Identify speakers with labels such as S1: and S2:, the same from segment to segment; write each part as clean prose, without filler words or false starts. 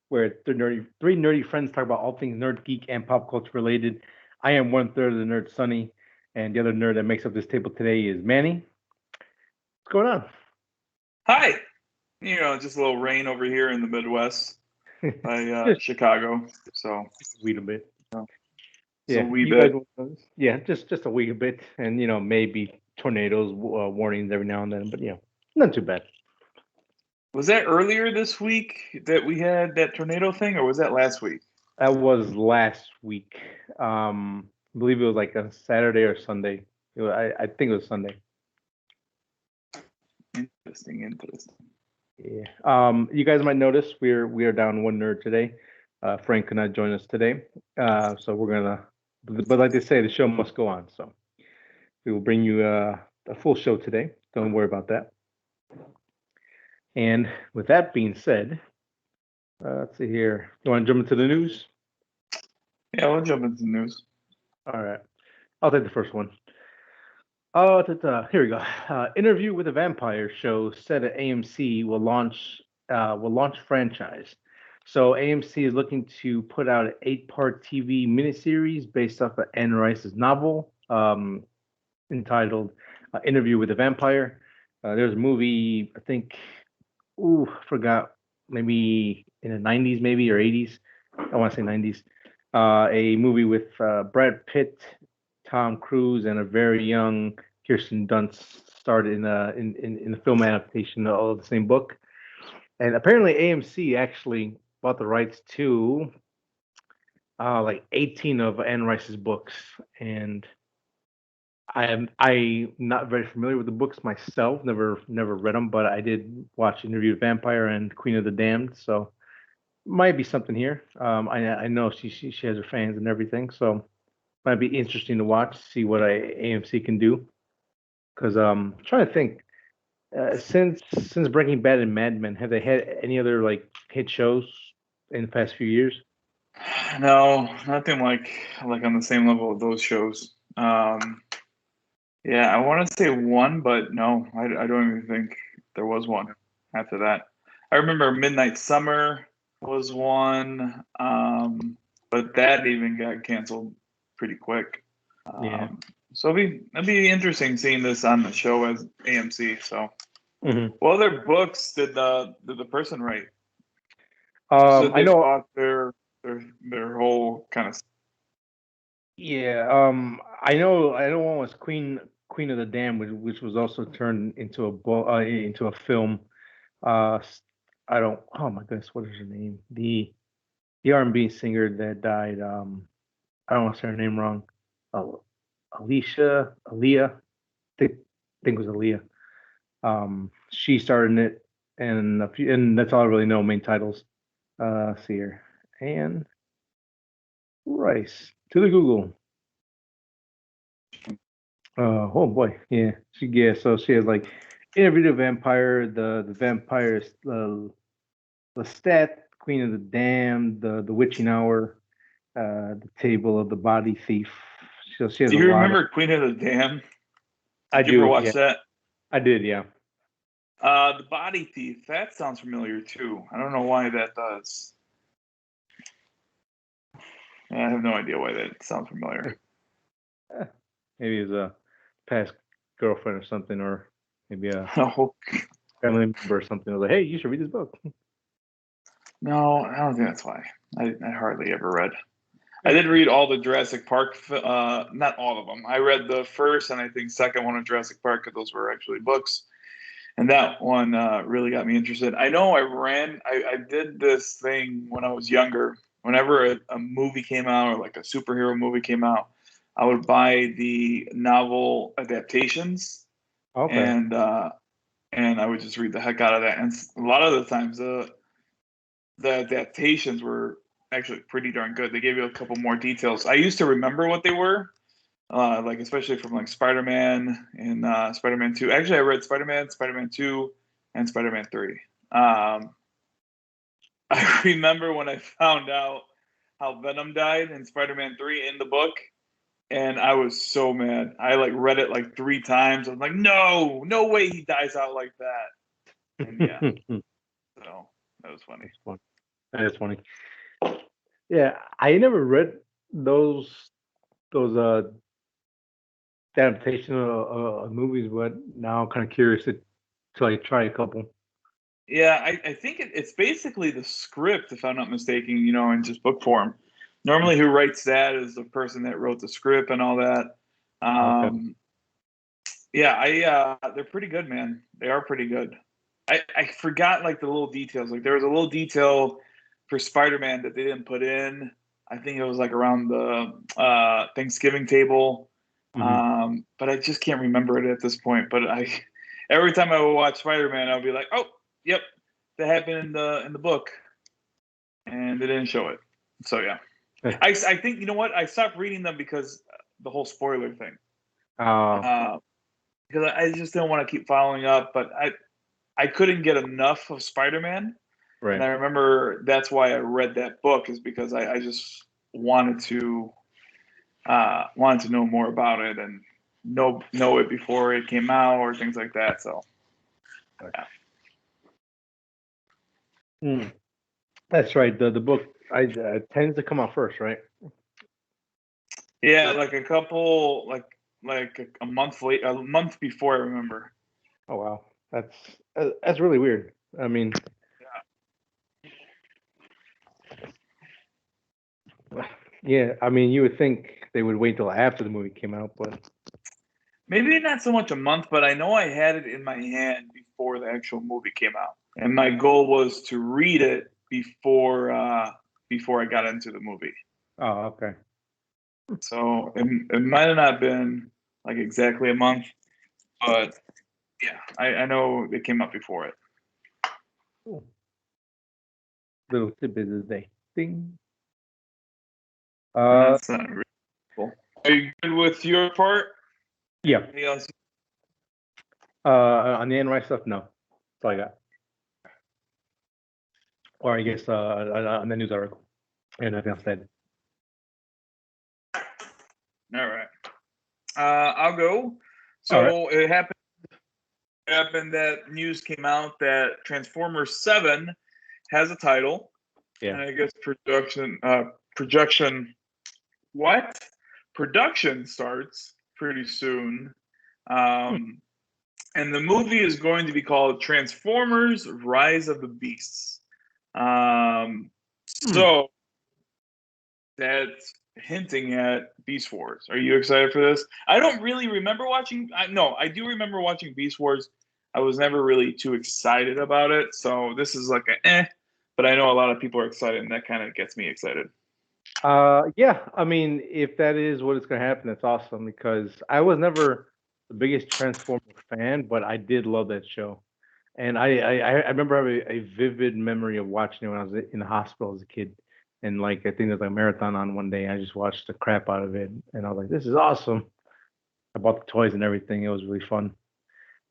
S1: where three nerdy friends talk about all things nerd, geek, and pop culture related. I am one third of the nerd, Sunny, and the other nerd that makes up this table today is Manny. What's going on?
S2: Hi. Just a little rain over here in the Midwest by
S1: Just
S2: Chicago. So,
S1: a wee bit.
S2: uh, it's a
S1: Yeah,
S2: wee
S1: you guys
S2: bit.
S1: want those? Yeah, just a wee bit, and maybe tornadoes warnings every now and then, but not too bad.
S2: Was that earlier this week that we had that tornado thing, or was that last week?
S1: That was last week. I believe it was like a Saturday or Sunday. I think it was Sunday.
S2: Interesting.
S1: Yeah. You guys might notice we are down one nerd today. Frank could not join us today, so we're gonna. But like they say, the show must go on. So we will bring you a full show today. Don't worry about that. And with that being said, let's see here. You want to jump into the news?
S2: Yeah, we'll jump into the news.
S1: All right. I'll take the first one. Here we go. Interview with a Vampire show set at AMC will launch franchise. So AMC is looking to put out an 8-part TV miniseries based off of Anne Rice's novel entitled "Interview with a Vampire." There's a movie, I think. Forgot. Maybe in the '90s, maybe or '80s. I want to say '90s. A movie with Brad Pitt, Tom Cruise, and a very young Kirsten Dunst starred in the film adaptation of the same book. And apparently AMC actually bought the rights to like 18 of Anne Rice's books. And I not very familiar with the books myself, never read them, but I did watch Interview with Vampire and Queen of the Damned, so might be something here. I know she has her fans and everything, so might be interesting to watch, see what AMC can do. Because trying to think, since Breaking Bad and Mad Men, have they had any other like hit shows in the past few years?
S2: No, nothing like on the same level of those shows. Yeah, I want to say one, but no, I don't even think there was one after that. I remember Midnight Summer was one, but that even got canceled pretty quick.
S1: Yeah.
S2: Um, so it'd be interesting seeing this on the show as AMC. So,
S1: hmm
S2: what other books did the person write? You said
S1: I
S2: they
S1: know.
S2: bought their whole kind of.
S1: Yeah. I know one was Queen of the Dam, which was also turned into into a film. S- I don't. Oh my goodness, what is her name? The R&B singer that died. I don't want to say her name wrong. Oh, Aaliyah. Think it was Aaliyah. She starred in it, and and that's all I really know. Main titles. Let's see here. And Rice to the Google. Oh boy, yeah. So she has like Interview the Vampire, the Vampire, Lestat, Queen of the Damned, the Witching Hour, the Table of the Body Thief. So she has
S2: Do
S1: a
S2: you
S1: lot of.
S2: remember Queen of the Dam?
S1: I
S2: Did you ever
S1: do, yeah.
S2: watch that?
S1: I did, yeah.
S2: The Body Thief. That sounds familiar too. I don't know why that does. Yeah, I have no idea why that sounds familiar.
S1: Eh, Maybe it's a past girlfriend or something, or maybe a
S2: No,
S1: family member or something. I was like, hey, you should read this book.
S2: no, I don't think that's why. I hardly ever read. I
S1: Yeah.
S2: did read all the Jurassic Park, not all of them. I read the first and I think second one of Jurassic Park because those were actually books, and that one really got me interested. I know I did this thing when I was younger. Whenever a movie came out or like a superhero movie came out, I would buy the novel adaptations
S1: Okay.
S2: and uh, and I would just read the heck out of that. And a lot of the times, the adaptations were actually pretty darn good. They gave you a couple more details. I used to remember what they were, like especially from like Spider-Man and Spider-Man 2. Actually, I read Spider-Man, Spider-Man 2, and Spider-Man 3. Um, I remember when I found out how Venom died in Spider-Man 3 in the book, and I was so mad. I like read it like three times. I was like, no, no way he dies out like that. And yeah,
S1: That's
S2: so that was funny.
S1: fun. That's funny. Yeah, I never read those adaptation of movies, but now I'm kind of curious to like try a couple.
S2: Yeah, I think it's basically the script, if I'm not mistaken, you know, in just book form. Normally, who writes that is the person that wrote the script and all that.
S1: Okay.
S2: Yeah, they're pretty good, man. They are pretty good. I forgot like the little details. Like there was a little detail for Spider-Man that they didn't put in. I think it was like around the Thanksgiving table.
S1: Hmm.
S2: But I just can't remember it at this point. But I every time I would watch Spider-Man, I'll be like, oh, yep, that happened in the book, and they didn't show it. So yeah, I think you know what? I stopped reading them because the whole spoiler thing.
S1: Uh,
S2: Uh, because I just didn't want to keep following up, but I couldn't get enough of Spider-Man, and
S1: right.
S2: I remember that's why I read that book is because I just wanted to know more about it and know it before it came out or things like that. So yeah,
S1: Mm, that's right. The book I tends to come out first, right?
S2: yeah, like a couple like a month late, a month before I remember.
S1: Oh wow, that's really weird. I mean, yeah, I mean, you would think they would wait till after the movie came out, but
S2: Maybe not so much a month, but I know I had it in my hand before the actual movie came out, and my goal was to read it before I got into the movie.
S1: oh okay.
S2: So it might have not been like exactly a month, but yeah, I know it came out before it.
S1: Cool. Little tidbit of the day. Ding. Uh,
S2: That's not really cool. Are you good with your part?
S1: yeah.
S2: Anything else?
S1: On the NY stuff, no. That's all I got. Or I guess on the news article. And nothing else said.
S2: All right. I'll go.
S1: All right.
S2: So it happened that news came out that Transformers 7 has a title,
S1: Yeah.
S2: and I guess projection what? Production starts pretty soon. Um, and the movie is going to be called Transformers: Rise of the Beasts. Um,
S1: Hmm.
S2: so that's hinting at Beast Wars. Are you excited for this? I don't really remember watching. No, I do remember watching Beast Wars. I was never really too excited about it, so this is like a eh. But I know a lot of people are excited, and that kind of gets me excited.
S1: Yeah. I mean, if that is what is going to happen, that's awesome because I was never the biggest Transformer fan, but I did love that show. And I remember having a vivid memory of watching it when I was in the hospital as a kid. And like I think there's like a marathon on one day. I just watched the crap out of it, and I was like, "This is awesome." I bought the toys and everything. It was really fun.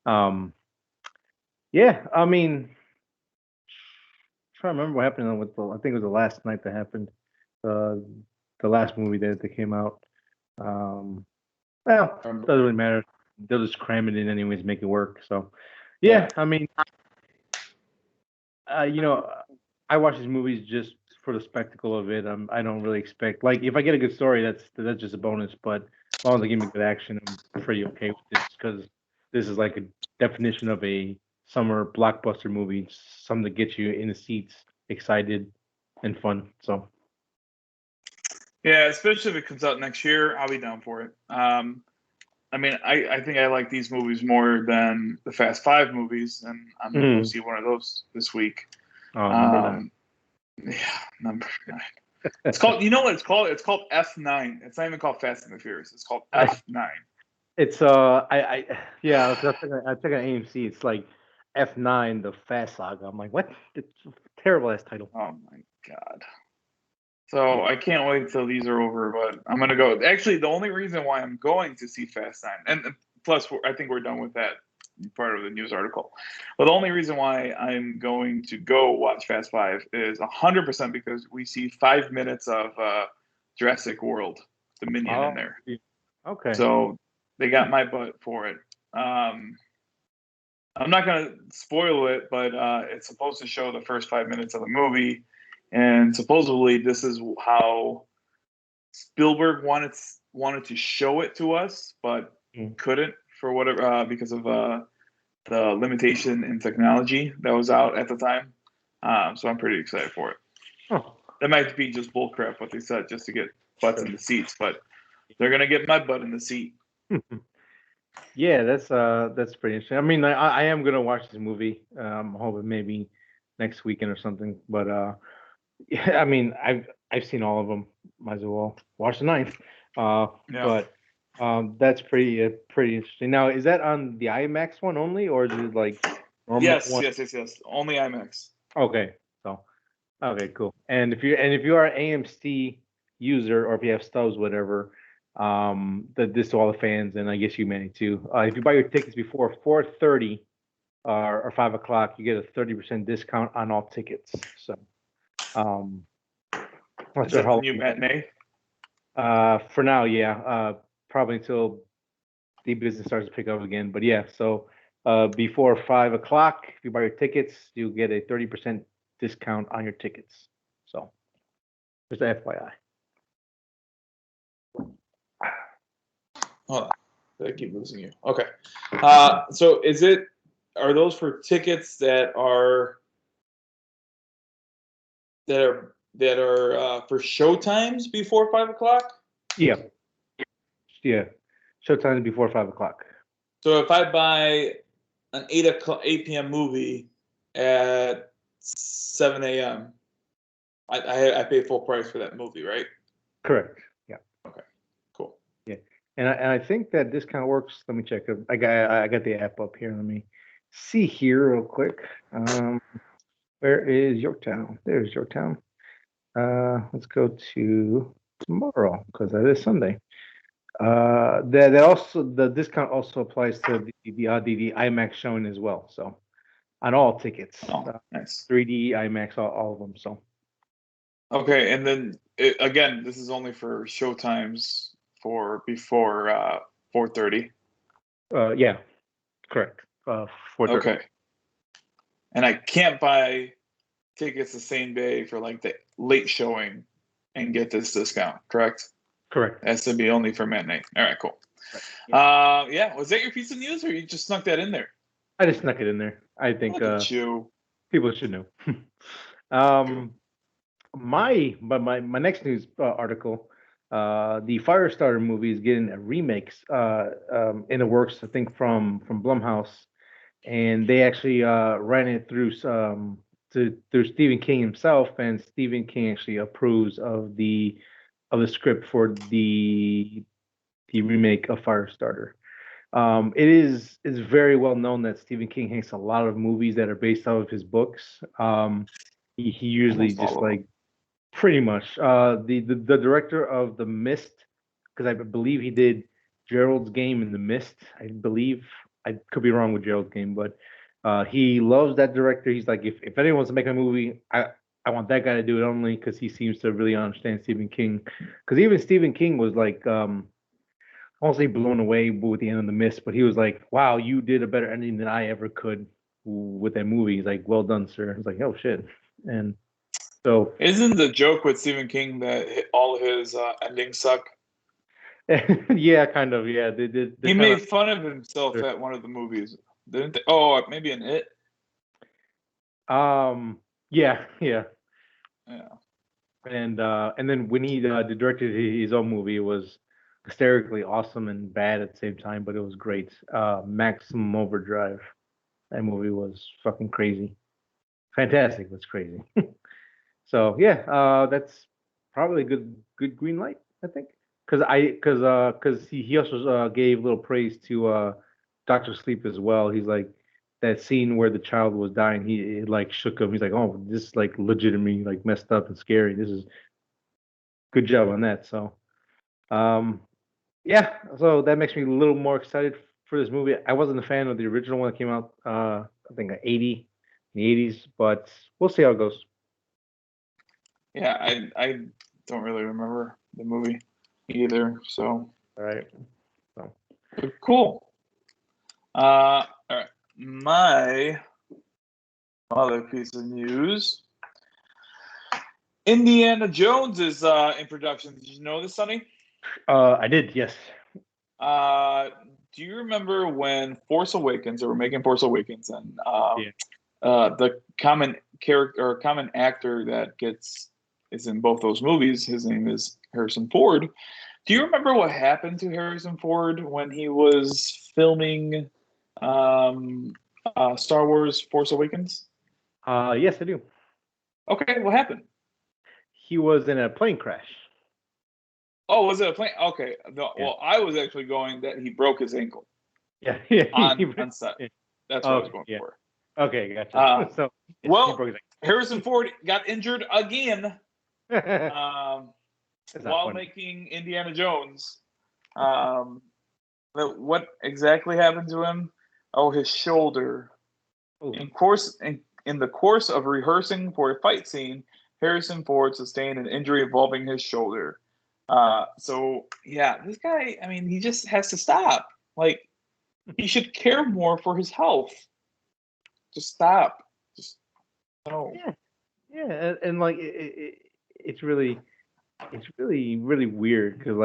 S1: Um, yeah, I mean, trying to remember what happened with the. I think it was the last night that happened. The the last movie that came out. Um, well, doesn't really matter. They'll just cram it in anyways, make it work. So,
S2: Yeah.
S1: yeah, I mean, you know, I watch these movies just for the spectacle of it. I don't really expect like if I get a good story, that's just a bonus. But as long as they give me good action, I'm pretty okay with this because this is like a definition of a summer blockbuster movie. It's something to get you in the seats, excited and fun. So
S2: Yeah, especially if it comes out next year, I'll be down for it. I mean, I think I like these movies more than the Fast Five movies, and I'm gonna go
S1: mm,
S2: see one of those this week.
S1: number nine.
S2: Um, yeah, number nine. It's called. You know what it's called? It's called F9. It's not even called Fast and the Furious. It's called
S1: I
S2: F9.
S1: it's I yeah, I took an AMC. It's like F9, the Fast Saga. I'm like, what? It's a terrible ass title.
S2: Oh my god. So I can't wait till these are over, but I'm gonna go. Actually, the only reason why I'm going to see Fast Nine, and plus I think we're done with that part of the news article. But the only reason why I'm going to go watch Fast Five is 100% because we see 5 minutes of Jurassic World Dominion in
S1: Oh,
S2: there.
S1: yeah. Okay.
S2: So they got my butt for it. I'm not gonna spoil it, but it's supposed to show the first 5 minutes of the movie, and supposedly this is how Spielberg wanted to show it to us, but couldn't for whatever because of the limitation in technology that was out at the time. So I'm pretty excited for it.
S1: Oh,
S2: That might be just bullcrap what they said just to get butts in the seats, but they're gonna get my butt in the seat.
S1: yeah, that's pretty interesting. I mean, I am gonna watch this movie. I'm hoping maybe next weekend or something. But yeah, I mean, I've seen all of them. Might as well watch the ninth.
S2: Yeah.
S1: But that's pretty interesting. Now, is that on the IMAX one only, or is it like normal
S2: Yes.
S1: one?
S2: Yes. Only IMAX.
S1: Okay, so okay, cool. And if you are an AMC user, or if you have stubs, whatever, this to all the fans, and I guess you many too. If you buy your tickets before 4:30 or 5 o'clock, you get a 30% discount on all tickets. So, um, that's
S2: Is
S1: their
S2: that the
S1: whole.
S2: new matinee?
S1: For now, yeah. Probably until the business starts to pick up again. But yeah, so before 5 o'clock, if you buy your tickets, you get a 30% discount on your tickets. So just a FYI.
S2: Hold on. I keep losing you. Okay. So are those for tickets that are for show times before 5 o'clock?
S1: Yeah, yeah. Showtime before 5 o'clock.
S2: So if I buy an 8 p.m. movie at 7 a.m., I pay full price for that movie, right?
S1: Correct. Yeah.
S2: Okay. Cool.
S1: Yeah. And I think that discount works. Let me check. I got the app up here. Let me see here real quick. Where is Yorktown? There's Yorktown. Let's go to tomorrow because that is Sunday. That also the discount also applies to the IMAX showing as well. So on all tickets,
S2: Oh, nice.
S1: 3D IMAX, all of them. So
S2: Okay, and then again, this is only for show times for before 4:30.
S1: yeah, correct. 4:30.
S2: Okay, and I can't buy tickets the same day for like the late showing and get this discount, correct?
S1: Correct.
S2: It has to be only for matinee. All right, cool.
S1: Right.
S2: Yeah, was that your piece of news, or you just snuck that in there?
S1: I just snuck it in there. I think
S2: Look at you.
S1: people should know. um, my next news article, the Firestarter movie is getting a remake in the works. I think from Blumhouse, and they actually ran it through Stephen King himself, and Stephen King actually approves of the script for the remake of Firestarter. It's very well known that Stephen King makes a lot of movies that are based off of his books. He usually
S2: Almost all
S1: just
S2: of them.
S1: like pretty much the director of The Mist, because I believe he did Gerald's Game in The Mist. I believe I could be wrong with Gerald's Game, but he loves that director. He's like, if anyone wants to make a movie, I want that guy to do it only because he seems to really understand Stephen King. Because even Stephen King was like I won't say blown away with the end of The Mist, but he was like, "Wow, you did a better ending than I ever could with that movie." He's like, "Well done, sir." It's like, "Oh shit," and so
S2: Isn't the joke with Stephen King that all his endings suck?
S1: yeah, kind of, yeah. They did.
S2: He
S1: Kind
S2: made fun of himself at one of the movies, didn't they? Oh, maybe in It.
S1: yeah, yeah,
S2: Yeah.
S1: and then when he directed his own movie, it was hysterically awesome and bad at the same time, but it was great. Maximum Overdrive. That movie was fucking crazy, fantastic. It's crazy. So yeah, that's probably a good green light, I think, because he also gave little praise to Doctor Sleep as well. He's like that scene where the child was dying. It like shook him. He's like, oh, this is like legitimately like messed up and scary. This is good job on that. So um, yeah, so that makes me a little more excited for this movie. I wasn't a fan of the original one that came out I think in the 80s, but we'll see how it goes.
S2: Yeah, I don't really remember the movie either. So
S1: All right. So.
S2: cool. All right. My other piece of news Indiana Jones is in production. Did you know this, Sonny?
S1: I did, yes.
S2: Uh, do you remember when Force Awakens, they were making Force Awakens, and
S1: Yeah.
S2: the common character or common actor that is in both those movies, his name is Harrison Ford. Do you remember what happened to Harrison Ford when he was filming Star Wars Force Awakens?
S1: Yes, I do.
S2: Okay, what happened?
S1: He was in a plane crash.
S2: Oh, was it a plane? Okay, no,
S1: Yeah.
S2: well, I was actually going that he broke his ankle
S1: Yeah. Yeah.
S2: on set.
S1: Yeah.
S2: That's what I was
S1: Okay.
S2: going
S1: Yeah.
S2: for.
S1: Okay, gotcha.
S2: Uh,
S1: So he
S2: well,
S1: broke his
S2: Harrison Ford got injured again
S1: ankle.
S2: um,
S1: That's not
S2: while
S1: funny.
S2: making Indiana Jones. Um, but what exactly happened to him? Oh, his shoulder.
S1: Oh,
S2: In the course of rehearsing for a fight scene, Harrison Ford sustained an injury involving his shoulder. So yeah, this guy. I mean, he just has to stop. Like he should care more for his health. Just stop. Just no.
S1: yeah, yeah, and like it's really, really weird because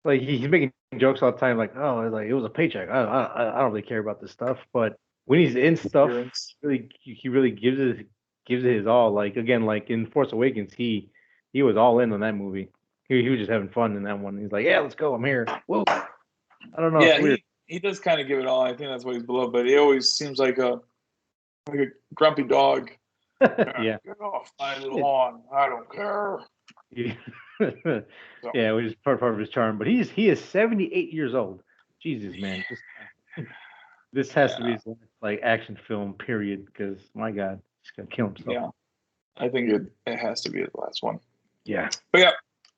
S1: like he's making jokes all the time, like, oh, like it was a paycheck. I don't really care about this stuff, but when he's in stuff,
S2: Appearance.
S1: really he really gives it his all. Like again, like in Force Awakens, he was all in on that movie. He was just having fun in that one. He's like, yeah, let's go. I'm here. Whoa. I don't know. It's
S2: Yeah,
S1: weird.
S2: he does kind of give it all. I think that's why he's beloved. But he always seems like a grumpy dog.
S1: Yeah.
S2: Get off my
S1: Yeah.
S2: lawn. I don't care.
S1: Yeah,
S2: So
S1: yeah, which is part of his charm. But he is 78 years old. Jesus, man, this has to be
S2: yeah,
S1: his last, like action film period. Because my God, he's gonna kill himself.
S2: yeah. I think it has to be the last one.
S1: Yeah,
S2: But yeah,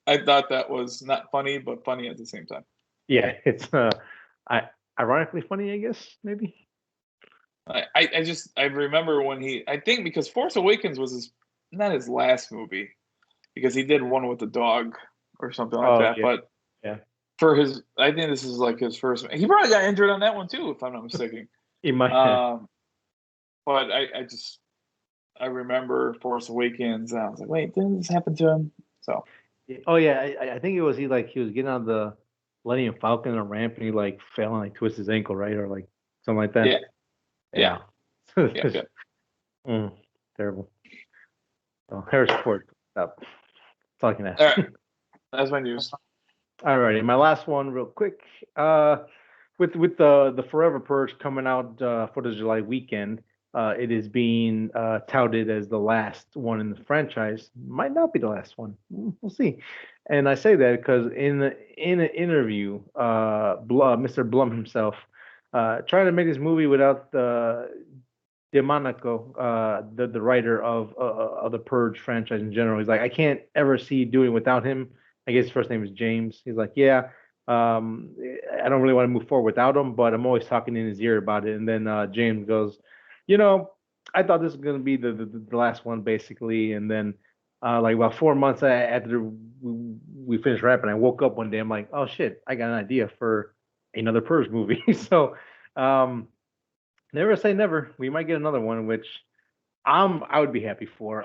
S2: I thought that was not funny, but funny at the same time.
S1: yeah, it's I ironically funny, I guess maybe.
S2: I remember when I think because Force Awakens was not his last movie because he did one with the dog or something like
S1: Oh
S2: that.
S1: yeah,
S2: But
S1: yeah.
S2: I think this is like his first. He probably got injured on that one too, if I'm not mistaken.
S1: He might have.
S2: Um, but I remember Force Awakens, and I was like, wait, didn't this happen to him? So
S1: Oh yeah, I think it was he was getting on the Millennium Falcon on a ramp and he like fell and like twisted his ankle, right, or like something like that.
S2: yeah, yeah,
S1: Yeah.
S2: yeah, yeah.
S1: Mm, terrible. Oh, Harris Ford. Stop. Talking
S2: All
S1: ask.
S2: right, that's my news.
S1: Alrighty, my last one, real quick. With the Forever Purge coming out for the July weekend, it is being touted as the last one in the franchise. Might not be the last one. We'll see. And I say that because in an interview, Mr. Blum himself, trying to make this movie without Demonico, the writer of the Purge franchise in general. He's like, I can't ever see doing without him. I guess his first name is James. He's like, yeah, I don't really want to move forward without him, but I'm always talking in his ear about it. And then James goes, you know, I thought this was gonna be the last one basically. And then like about 4 months after we finished rapping, I woke up one day. I'm like, oh shit, I got an idea for another Purge movie. So. Um, Never say never. We might get another one, which I would be happy for.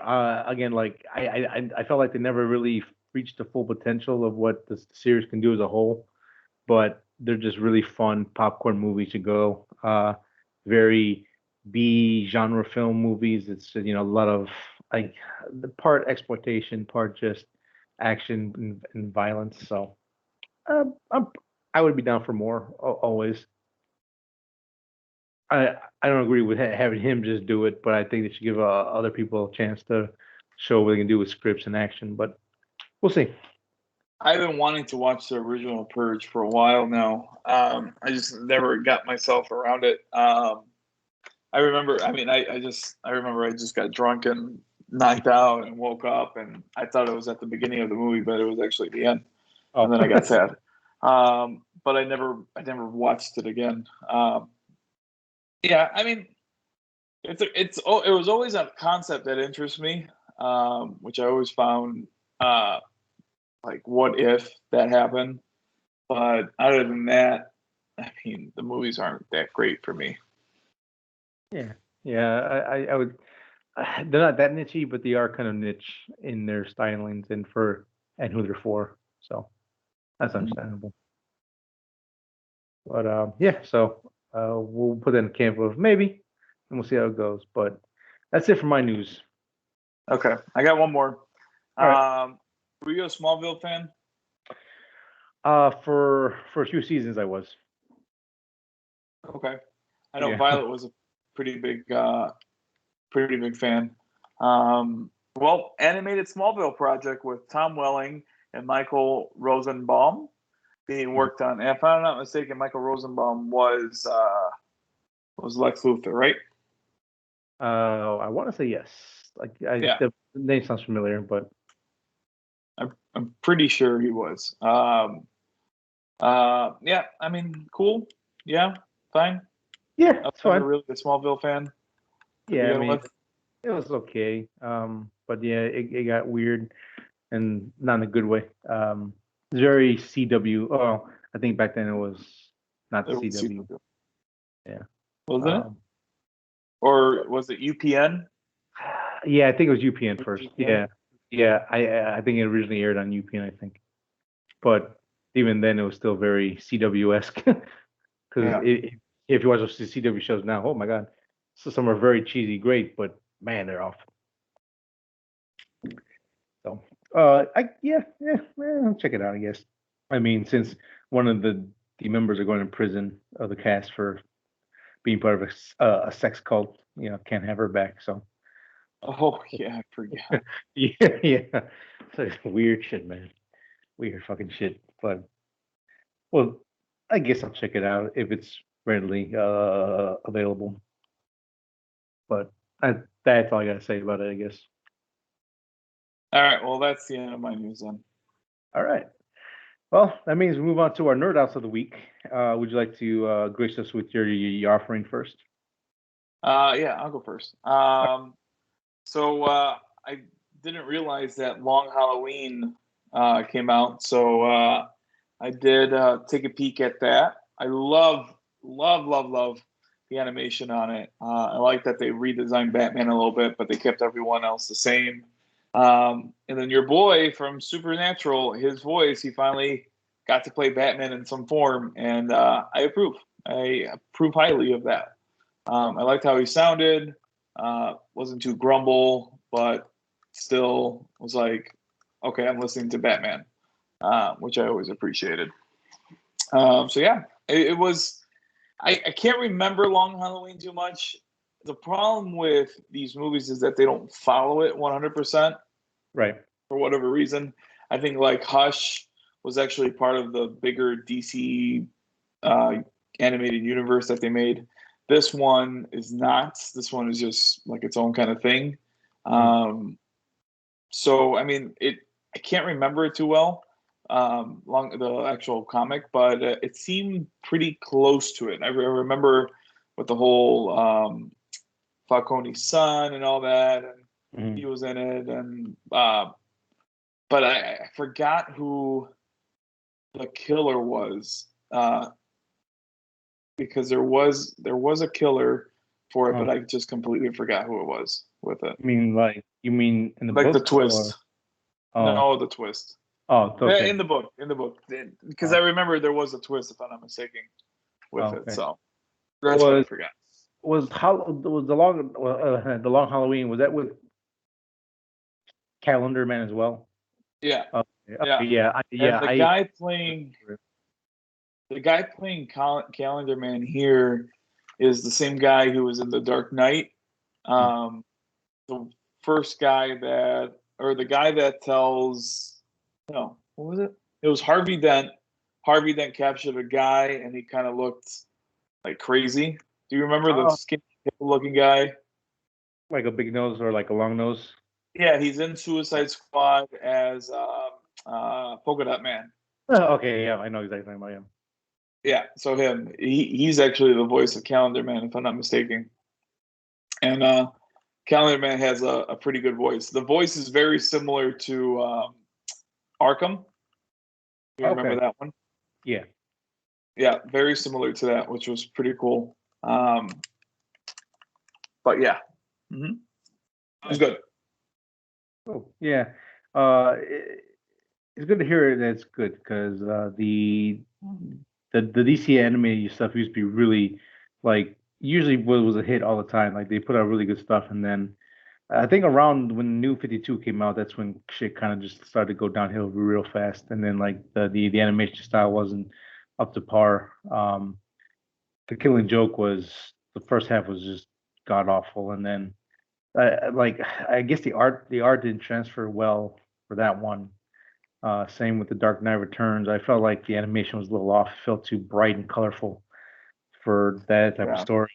S1: Again, like I felt like they never really reached the full potential of what the series can do as a whole, but they're just really fun popcorn movies to go. Very B genre film movies. It's a lot of like the part exploitation, part just action and violence. So I'm I would be down for more always. I don't agree with having him just do it, but I think they should give other people a chance to show what they can do with scripts and action. But we'll see.
S2: I've been wanting to watch the original Purge for a while now. I just never got myself around it. I remember. I mean, I remember I just got drunk and knocked out and woke up, and I thought it was at the beginning of the movie, but it was actually the end. And
S1: Oh,
S2: then I got sad. But I never watched it again. Yeah, I mean, it was always a concept that interests me, which I always found like, what if that happened? But other than that, I mean, the movies aren't that great for me.
S1: yeah, yeah. I would. they're not that nichey, but they are kind of niche in their stylings and who they're for. So that's understandable. But yeah, so we'll put that in the camp of maybe, and we'll see how it goes. But that's it for my news.
S2: Okay, I got one more.
S1: All right.
S2: Were you a Smallville fan?
S1: For a few seasons, I was.
S2: Okay, I know
S1: Yeah.
S2: Violet was a pretty big, pretty big fan. Well, animated Smallville project with Tom Welling and Michael Rosenbaum being worked on. And if I'm not mistaken, Michael Rosenbaum was Lex Luthor, right?
S1: I want to say yes. Like
S2: Yeah,
S1: the name sounds familiar, but
S2: I'm pretty sure he was. Yeah, I mean, cool. Yeah, fine.
S1: yeah,
S2: I was
S1: it's
S2: never
S1: fine.
S2: really a Smallville fan to
S1: Yeah, I
S2: begin
S1: mean,
S2: with.
S1: it was okay. But yeah, it got weird and not in a good way. It's very CW. Oh, I think back then it was not
S2: It was
S1: CW.
S2: super,
S1: Yeah.
S2: wasn't it?
S1: Um,
S2: Or was it UPN?
S1: yeah, I think it was UPN
S2: Was it
S1: first.
S2: UPN?
S1: Yeah, yeah. I think it originally aired on UPN. I think, but even then, it was still very CW esque. Because
S2: Yeah.
S1: if you watch the CW shows now, oh my god, so some are very cheesy, great, but man, they're off. So, I'll check it out. I guess. I mean, since one of the members are going to prison of the cast for being part of a sex cult, can't have her back. So,
S2: Oh yeah, I forgot.
S1: yeah, yeah, so it's weird shit, man. Weird fucking shit. But well, I guess I'll check it out if it's readily available. But that's all I gotta say about it, I guess.
S2: All right, well that's the end of my news then.
S1: All right. Well, that means we move on to our nerd outs of the week. Would you like to grace us with your offering first?
S2: Yeah, I'll go first. So I didn't realize that Long Halloween came out, so I did take a peek at that. I love the animation on it. I like that they redesigned Batman a little bit, but they kept everyone else the same. And then your boy from Supernatural, his voice, he finally got to play Batman in some form, and I approve. I approve highly of that. I liked how he sounded. Wasn't too grumble, but still was like, okay, I'm listening to Batman, which I always appreciated. So yeah, it was. I can't remember Long Halloween too much. The problem with these movies is that they don't follow it 100%
S1: Right.
S2: for whatever reason. I think like Hush was actually part of the bigger DC uh, animated universe that they made. This one is not. This one is just like its own kind of thing.
S1: Mhm.
S2: So I mean, it. I can't remember it too well, long the actual comic, but it seemed pretty close to it. I remember with the whole Falcone's son and all that, and he
S1: Mhm.
S2: was in it, and but I forgot who the killer was. Because there was a killer for it,
S1: Oh,
S2: but I just completely forgot who it was with it.
S1: you mean in the
S2: Like the
S1: book or
S2: twist.
S1: oh
S2: No, the twist.
S1: okay.
S2: In the book, because I
S1: Oh,
S2: remember there was a twist, if I'm not mistaken, with it.
S1: okay.
S2: So that's what I
S1: Was
S2: forgot.
S1: was the long Halloween, was that with Calendar Man as well?
S2: Yeah,
S1: Okay,
S2: yeah.
S1: okay, yeah,
S2: And the guy playing Calendar Man here is the same guy who was in The Dark Knight.
S1: mm,
S2: Um, the first guy that, or the guy that tells, no, what was it? It was Harvey Dent. Harvey Dent captured a guy, and he kind of looked like crazy. Do you remember the
S1: oh,
S2: skinny looking guy?
S1: like a big nose or like a long nose?
S2: Yeah, he's in
S1: Yeah.
S2: Suicide Squad as Polka Dot Man.
S1: Okay, yeah, I know exactly what I am.
S2: Yeah, so him. He's actually the voice of Calendar Man, if I'm not mistaken. And Calendar Man has a pretty good voice. The voice is very similar to Arkham. You remember
S1: Okay,
S2: that one?
S1: yeah.
S2: Yeah, very similar to that, which was pretty cool. But yeah. Hmm. It was good.
S1: Oh, yeah. It's good to hear that it's good because the DC animated stuff used to be really like usually was a hit all the time. Like they put out really good stuff, and then I think around when New 52 came out, that's when shit kind of just started to go downhill real fast, and then like the animation style wasn't up to par. The Killing Joke was the first half was just god awful, and then like I guess the art didn't transfer well for that one. Same with the Dark Knight Returns. I felt like the animation was a little off. It felt too bright and colorful for that type of
S2: Yeah.
S1: story.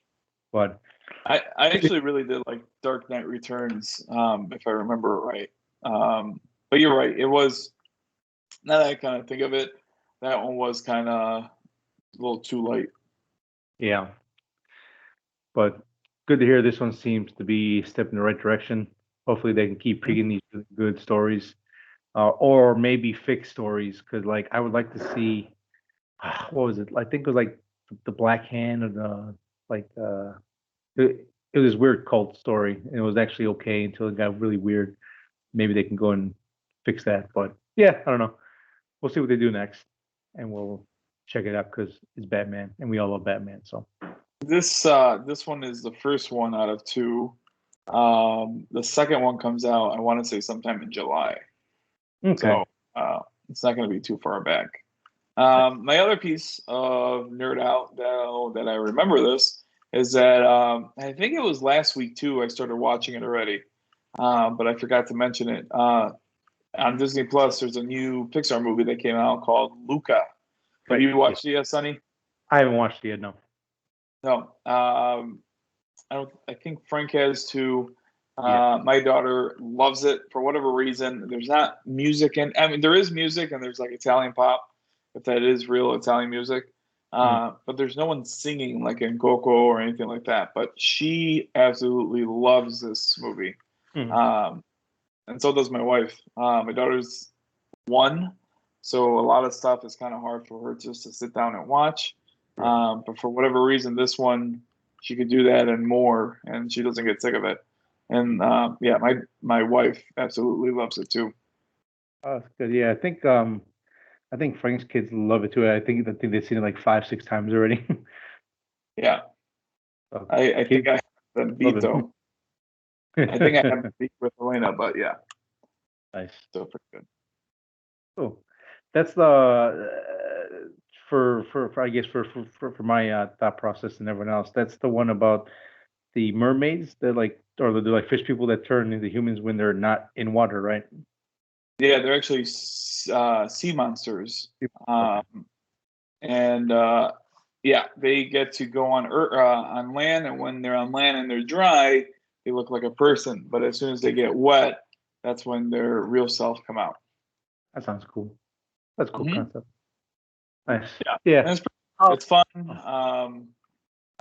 S1: But
S2: I actually really did like Dark Knight Returns, if I remember right. But you're right. It was, now that I kind of think of it, that one was kind of a little too light.
S1: yeah, but good to hear this one seems to be a step in the right direction. Hopefully, they can keep picking these good stories, or maybe fix stories. Because like I would like to see what was it? I think it was like the Black Hand or the like it was this weird cult story. And it was actually okay until it got really weird. Maybe they can go and fix that. But yeah, I don't know. We'll see what they do next, and we'll check it out because it's Batman, and we all love Batman. So
S2: This one is the first one out of two. The second one comes out, I want to say sometime in July.
S1: okay,
S2: So it's not going to be too far back. My other piece of nerd out that I remember this is that I think it was last week too. I started watching it already, but I forgot to mention it. On Disney Plus, there's a new Pixar movie that came out called Luca. Have
S1: right.
S2: you watched it yet, Sonny?
S1: I haven't watched it yet. No.
S2: No. I don't. I think Frank has too.
S1: Yeah.
S2: My daughter loves it for whatever reason. There's not music, and I mean there is music, and there's like Italian pop, if that is real Italian music.
S1: Mm.
S2: But there's no one singing like in Coco or anything like that. But she absolutely loves this movie,
S1: Mm.
S2: and so does my wife. My daughter's one, so a lot of stuff is kind of hard for her just to sit down and watch. But for whatever reason, this one she could do that and more, and she doesn't get sick of it. And yeah, my wife absolutely loves it too.
S1: Oh, that's good. Yeah, I think Frank's kids love it too. I think they've seen it like 5, 6 times already.
S2: Yeah,
S1: So
S2: I think
S1: kids
S2: I have them
S1: love
S2: beat though. I think I have them beat with Elena, but yeah,
S1: Nice.
S2: still pretty good.
S1: Cool. That's the for I guess for my thought process and everyone else. That's the one about the mermaids. They're like or they're like fish people that turn into humans when they're not in water, right?
S2: Yeah, they're actually sea monsters,
S1: Okay.
S2: and yeah, they get to go on land, and when they're on land and they're dry, they look like a person. But as soon as they get wet, that's when their real self come out.
S1: That sounds cool. That's a cool
S2: Hmm.
S1: concept. Nice.
S2: Yeah,
S1: Yeah.
S2: and
S1: Oh,
S2: it's fun.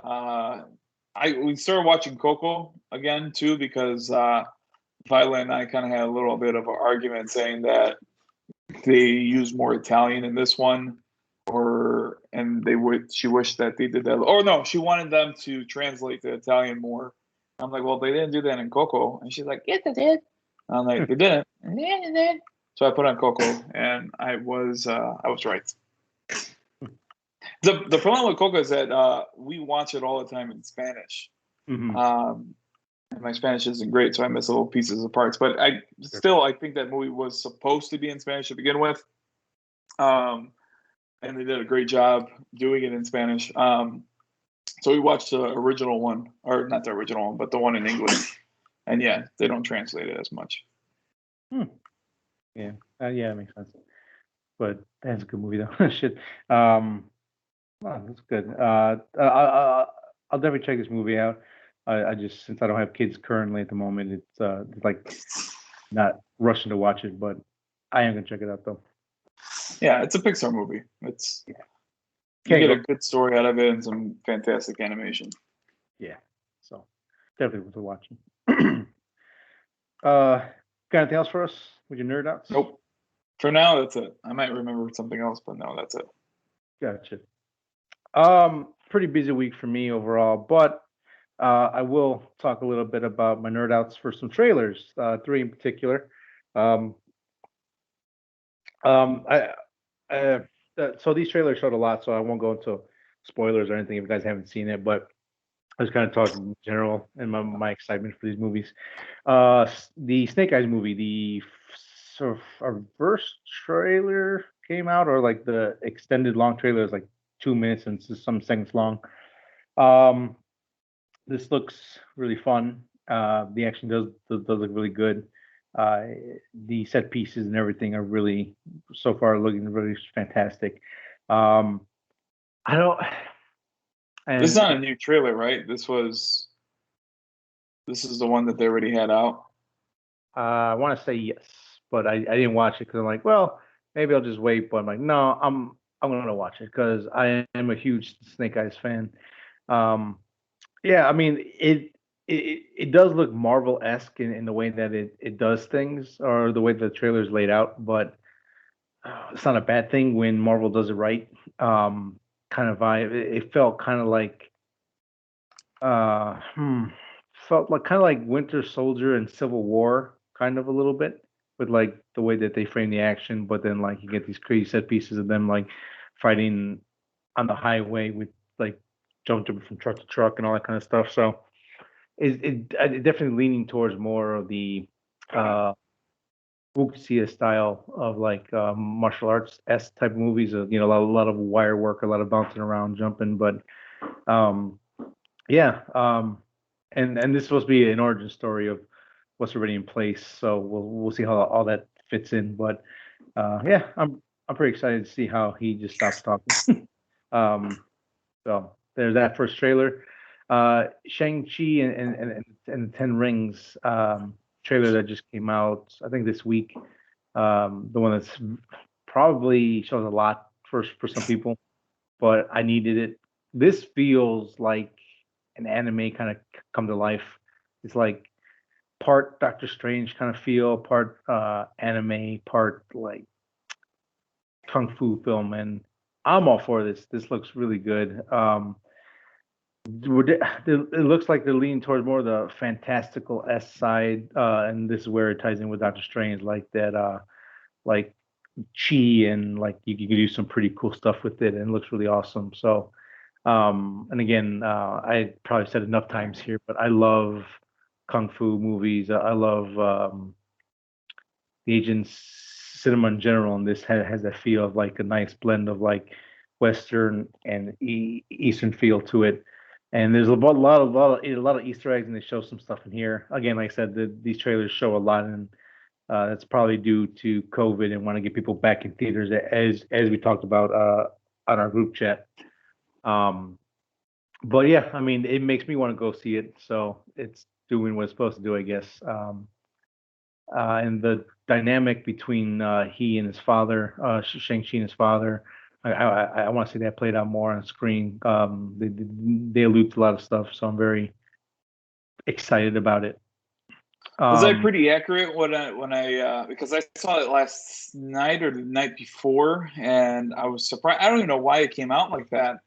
S2: Uh, we started watching Coco again too because Violet and I kind of had a little bit of an argument saying that they use more Italian in this one, and she wished that they did that. Or no, she wanted them to translate the Italian more. I'm like, well, they didn't do that in Coco, and she's like, yes, they did. I'm like, they didn't. Yeah, they did. So I put on Coco, and I was right. The problem with Coco is that we watch it all the time in Spanish.
S1: mhm.
S2: And my Spanish isn't great, so I miss little pieces of parts. But I think that movie was supposed to be in Spanish to begin with, and they did a great job doing it in Spanish. So we watched the original one, or not the original one, but the one in English. And yeah, they don't translate it as much.
S1: Hmm. Yeah. Yeah, that makes sense. But that's a good movie though. Shit. Oh, that's good. I'll definitely check this movie out. I just since I don't have kids currently at the moment, it's like not rushing to watch it, but I am gonna check it out though.
S2: Yeah, it's a Pixar movie.
S1: Yeah.
S2: You
S1: Can't
S2: get
S1: go.
S2: a good story out of it and some fantastic animation.
S1: Yeah. So definitely worth watching. Got anything else for us with your nerd outs?
S2: Nope. For now, that's it. I might remember something else, but no, that's it.
S1: Gotcha. Pretty busy week for me overall, but I will talk a little bit about my nerd outs for some trailers, three in particular. Um, I so these trailers showed a lot, so I won't go into spoilers or anything if you guys haven't seen it, but I was kind of talking in general and my excitement for these movies. The Snake Eyes movie, sort of our first trailer came out, or like the extended long trailer is like 2 minutes and some seconds long. Um, this looks really fun. The action does look really good. Uh, the set pieces and everything are really so far looking really fantastic. Um, I don't
S2: This is
S1: and
S2: not a new trailer, right? This is the one that they already had out.
S1: I want to say yes, but I didn't watch it because I'm like, well, maybe I'll just wait. But I'm like, no, I'm gonna watch it because I am a huge Snake Eyes fan. Um, yeah, I mean it does look Marvel-esque in the way that it does things or the way the trailer is laid out, but it's not a bad thing when Marvel does it right. Kind of vibe. It felt kind of like uh, hmm, felt like kind of like Winter Soldier and Civil War, kind of a little bit, with like the way that they frame the action. But then like you get these crazy set pieces of them like fighting on the highway with like jumping from truck to truck and all that kind of stuff. So it definitely leaning towards more of the uh wuxia style of like martial arts s type movies. A lot of wire work, a lot of bouncing around, jumping, but um yeah, and this is supposed to be an origin story of what's already in place. So we'll see how all that fits in. But yeah, I'm pretty excited to see how he just stops talking. So there's that first trailer. Shang-Chi and the Ten Rings trailer that just came out, I think this week. The one that's probably shows a lot for some people, but I needed it. This feels like an anime kind of come to life. It's like part Doctor Strange kind of feel, part anime, part like kung fu film, and I'm all for this. This looks really good. It looks like they're leaning towards more of the fantastical S side, and this is where it ties in with Doctor Strange, like that, like chi, and like you can do some pretty cool stuff with it, and it looks really awesome. So, and again, I probably said enough times here, but I love kung fu movies. I love the Asian cinema in general, and this has that feel of like a nice blend of like Western and Eastern feel to it. And there's a lot of Easter eggs, and they show some stuff in here. Again, like I said, these trailers show a lot, and that's probably due to COVID and want to get people back in theaters, as we talked about on our group chat. Um, but yeah, I mean, it makes me want to go see it. So it's doing what it's supposed to do, I guess. And the dynamic between he and his father, Shang-Chi and his father, I want to see that played out more on screen. They allude to a lot of stuff, so I'm very excited about it.
S2: Was that
S1: Um,
S2: pretty accurate when I because I saw it last night or the night before, and I was surprised. I don't even know why it came out like that.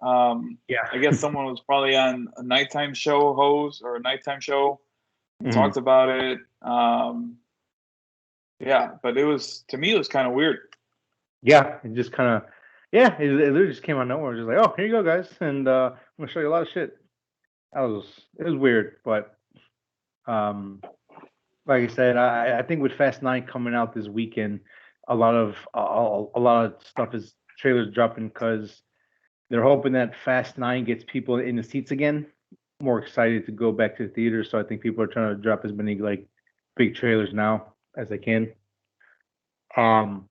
S1: yeah.
S2: I guess someone was probably on a nighttime show host or a nighttime show and
S1: Mhm.
S2: talked about it. Yeah, but it was to me it was kind of weird.
S1: Yeah, it just kind of, yeah, it literally just came out of nowhere. Just like, oh, here you go, guys, and I'm gonna show you a lot of shit. It was weird, but um, like I said, I think with Fast Nine coming out this weekend, a lot of stuff is trailers dropping because they're hoping that Fast Nine gets people in the seats again, more excited to go back to the theater. So I think people are trying to drop as many like big trailers now as they can. Um,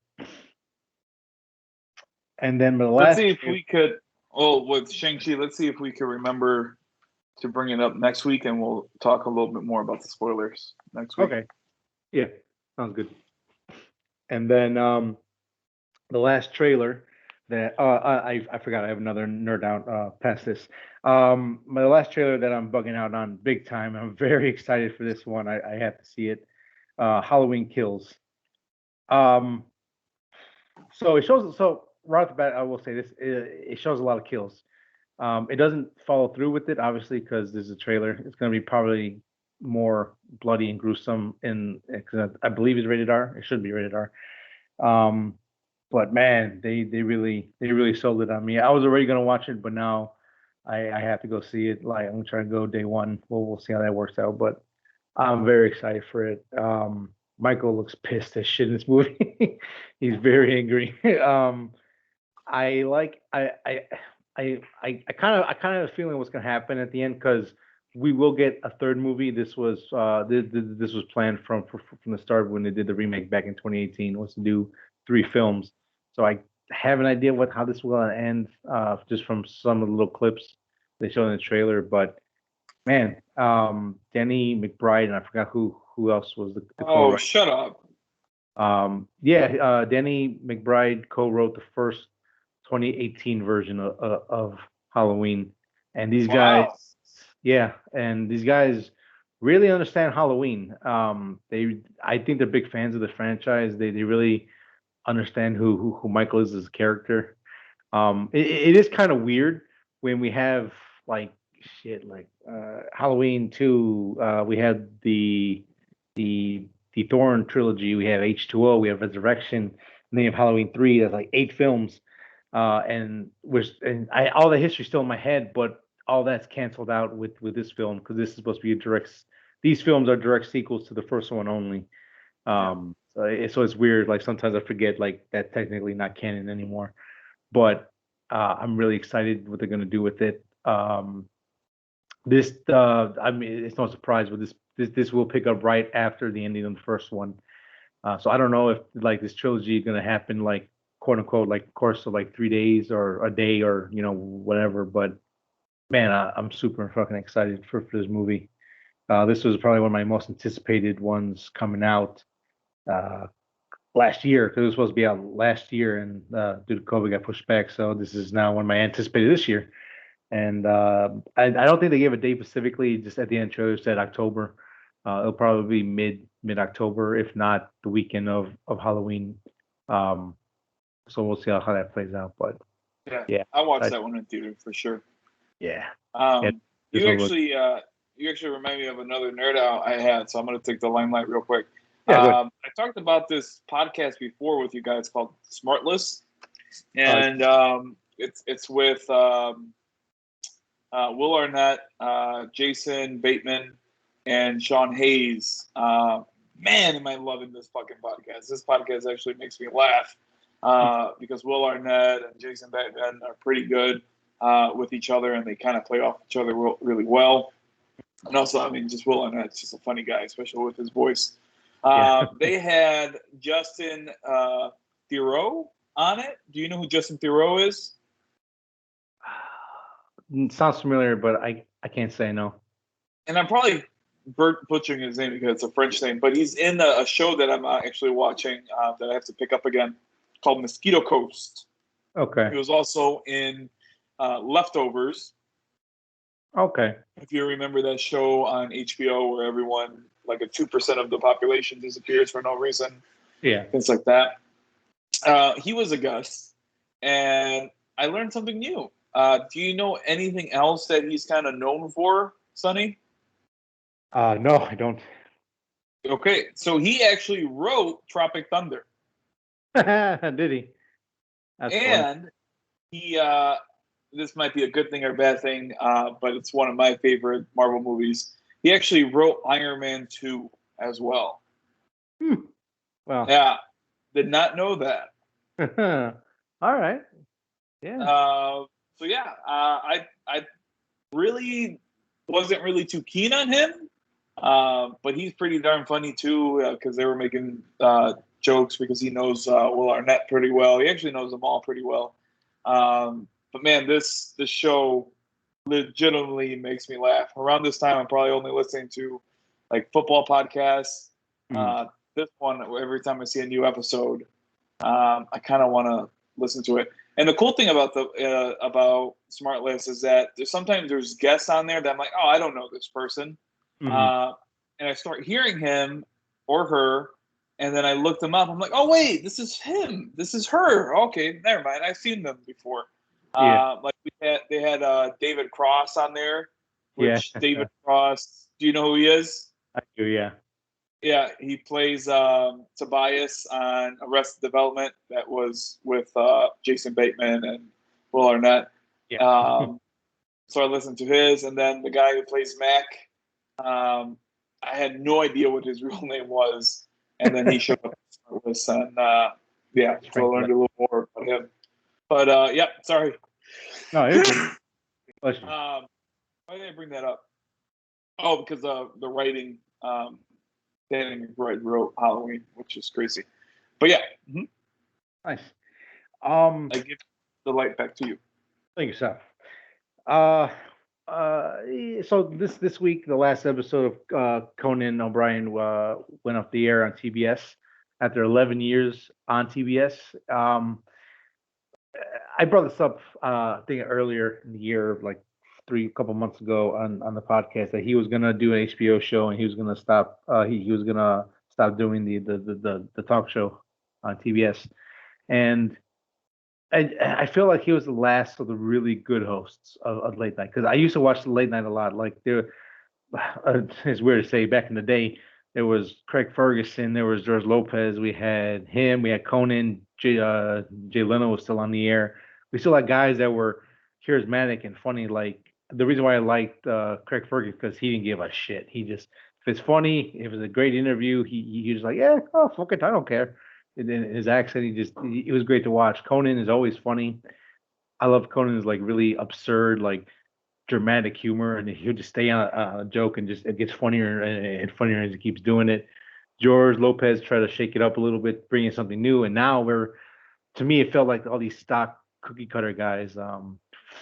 S1: and then the
S2: Let's
S1: last
S2: see if
S1: trailer,
S2: we could. Oh, with Shang-Chi, let's see if we can remember to bring it up next week, and we'll talk a little bit more about the spoilers next week.
S1: okay, yeah, sounds good. And then the last trailer that I forgot I have another nerd out past this. My last trailer that I'm bugging out on big time. I'm very excited for this one. I have to see it. Halloween Kills. Um, so it shows. So right off the bat, I will say this: it shows a lot of kills. It doesn't follow through with it, obviously, because there's a trailer. It's going to be probably more bloody and gruesome, cause I believe it's rated R. It should be rated R. Um, but man, they really sold it on me. I was already gonna watch it, but now I have to go see it. Like I'm gonna try to go day one. We'll see how that works out. But I'm very excited for it. Michael looks pissed as shit in this movie. He's very angry. I like I kind of have a feeling what's gonna happen at the end because we will get a third movie. This was planned from the start when they did the remake back in 2018. Was to do three films. So I have an idea how this will end just from some of the little clips they showed in the trailer. But man, Danny McBride and I forgot who else was the
S2: Oh,
S1: co-writer.
S2: shut up.
S1: Danny McBride co-wrote the first 2018 version of Halloween, and these guys,
S2: Wow.
S1: yeah, and these guys really understand Halloween. I think they're big fans of the franchise. They really understand who Michael is as a character. It is kind of weird when we have like shit like Halloween 2. We had the the Thorn trilogy. We have H2O. We have Resurrection. And then you have Halloween 3. That's like 8 films. And all the history's still in my head, but all that's canceled out with this film because this is supposed to be a direct. These films are direct sequels to the first one only.
S2: Yeah.
S1: So it's weird. Like sometimes I forget like that technically not canon anymore. But I'm really excited what they're gonna do with it. I mean, it's no surprise, but this will pick up right after the ending of the first one. So I don't know if like this trilogy is gonna happen like quote unquote like course of like 3 days or a day or whatever. But man, I'm super fucking excited for this movie. This was probably one of my most anticipated ones coming out uh, last year because it was supposed to be out last year and due to COVID got pushed back. So this is now one of my anticipated this year. And I don't think they gave a date specifically. Just at the end, trailer said October. It'll probably be mid October, if not the weekend of Halloween. Um, so we'll see how that plays out. But
S2: Yeah.
S1: yeah,
S2: I watched
S1: I,
S2: that one in theater for sure.
S1: yeah, yeah.
S2: Um,
S1: This
S2: you
S1: one was
S2: actually remind me of another nerd out I had, so I'm gonna take the limelight real quick.
S1: yeah, good.
S2: I talked about this podcast before with you guys called Smartless,
S1: Uh,
S2: and it's with Will Arnett, Jason Bateman, and Sean Hayes. Man, am I loving this fucking podcast! This podcast actually makes me laugh because Will Arnett and Jason Bateman are pretty good with each other, and they kind of play off each other really well. And also, I mean, just Will Arnett's just a funny guy, especially with his voice.
S1: yeah.
S2: They had Justin Theroux on it. Do you know who Justin Theroux is?
S1: Sounds familiar, but I can't say no.
S2: And I'm probably butchering his name because it's a French name, but he's in a show that I'm actually watching that I have to pick up again called Mosquito Coast.
S1: Okay.
S2: He was also in Leftovers.
S1: Okay.
S2: If you remember that show on HBO where everyone, like a 2% of the population disappears for no reason,
S1: Yeah.
S2: things like that. He was a guest, and I learned something new. Do you know anything else that he's kind of known for, Sonny?
S1: No, I don't.
S2: Okay, so he actually wrote Tropic Thunder,
S1: Did he? That's funny.
S2: and he. This might be a good thing or a bad thing, but it's one of my favorite Marvel movies. He actually wrote Iron Man 2 as well.
S1: Well.
S2: Yeah, did not know that.
S1: All right. Yeah.
S2: So yeah, I really wasn't really too keen on him, but he's pretty darn funny too because they were making jokes because he knows Will Arnett pretty well. He actually knows them all pretty well. But man, this show legitimately makes me laugh. Around this time, I'm probably only listening to like football podcasts.
S1: Mhm.
S2: This one, every time I see a new episode, I kind of want to listen to it. And the cool thing about about Smartlist is that sometimes there's guests on there that I'm like, oh, I don't know this person,
S1: Mhm.
S2: and I start hearing him or her, and then I look them up. I'm like, oh wait, this is him. This is her. Okay, never mind. I've seen them before.
S1: Yeah.
S2: Like they had David Cross on there,
S1: Yeah,
S2: which David Cross. Do you know who he is?
S1: I do. Yeah,
S2: Yeah, he plays Tobias on Arrested Development. That was with Jason Bateman and Will Arnett.
S1: yeah.
S2: So I listened to his, and then the guy who plays Mac. I had no idea what his real name was, and then he showed up with and yeah,
S1: That's
S2: so I learned a little more about him. But yeah, sorry.
S1: No, it's good. Bless you.
S2: Why did I bring that up? Oh, because of the writing. Danny McBride wrote Halloween, which is crazy. But yeah,
S1: Nice.
S2: I give the light back to you.
S1: Thank you, Seth. Uh, so this week, the last episode of Conan O'Brien went off the air on TBS after 11 years on TBS. I brought this up, I think earlier in the year, like a couple months ago on the podcast, that he was gonna do an HBO show and he was gonna stop. He was gonna stop doing the talk show on TBS, and I feel like he was the last of the really good hosts of late night, because I used to watch the late night a lot. Like there, it's weird to say, back in the day, there was Craig Ferguson, there was George Lopez, we had him, we had Conan, Jay Leno was still on the air. We still had guys that were charismatic and funny. Like the reason why I liked Craig Ferguson, because he didn't give a shit. He just, if it's funny, if it's a great interview, he was like, yeah, oh fuck it, I don't care. And then his accent, it was great to watch. Conan is always funny. I love Conan's like really absurd, like dramatic humor, and he'll just stay on a joke, and just it gets funnier and funnier as he keeps doing it. George Lopez tried to shake it up a little bit, bring in something new, and now to me, it felt like all these stock cookie cutter guys,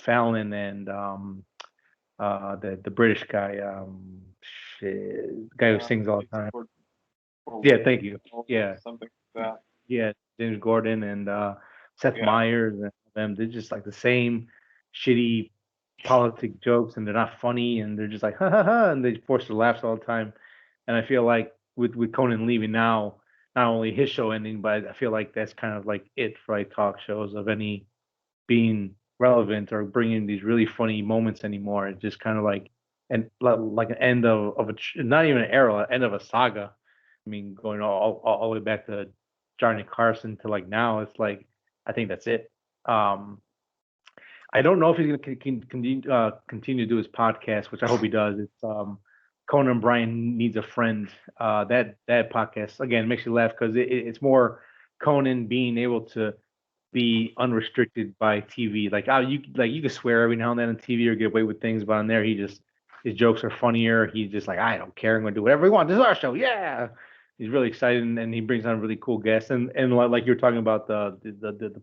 S1: Fallon and the British guy, shit, the guy who sings all the time. Yeah, thank you. Yeah,
S2: Something like that.
S1: yeah, James Gordon and Seth
S2: Yeah.
S1: Meyers and them. They're just like the same shitty politic jokes, and they're not funny, and they're just like ha ha ha, and they force their laughs all the time. And I feel like with Conan leaving now, not only his show ending, but I feel like that's kind of like it for like talk shows of any being relevant or bringing these really funny moments anymore. It's just kind of like an end of not even an era, an end of a saga. I mean, going all the way back to Johnny Carson to like now, it's like I think that's it. Um, I don't know if he's going to continue to do his podcast, which I hope he does. It's Conan O'Brien Needs a Friend. That podcast again makes you laugh because it's more Conan being able to be unrestricted by TV. Like you can swear every now and then on TV or get away with things, but on there his jokes are funnier. He's just like, I don't care, I'm gonna do whatever we want. This is our show, yeah. He's really excited, and he brings on really cool guests. And like you were talking about the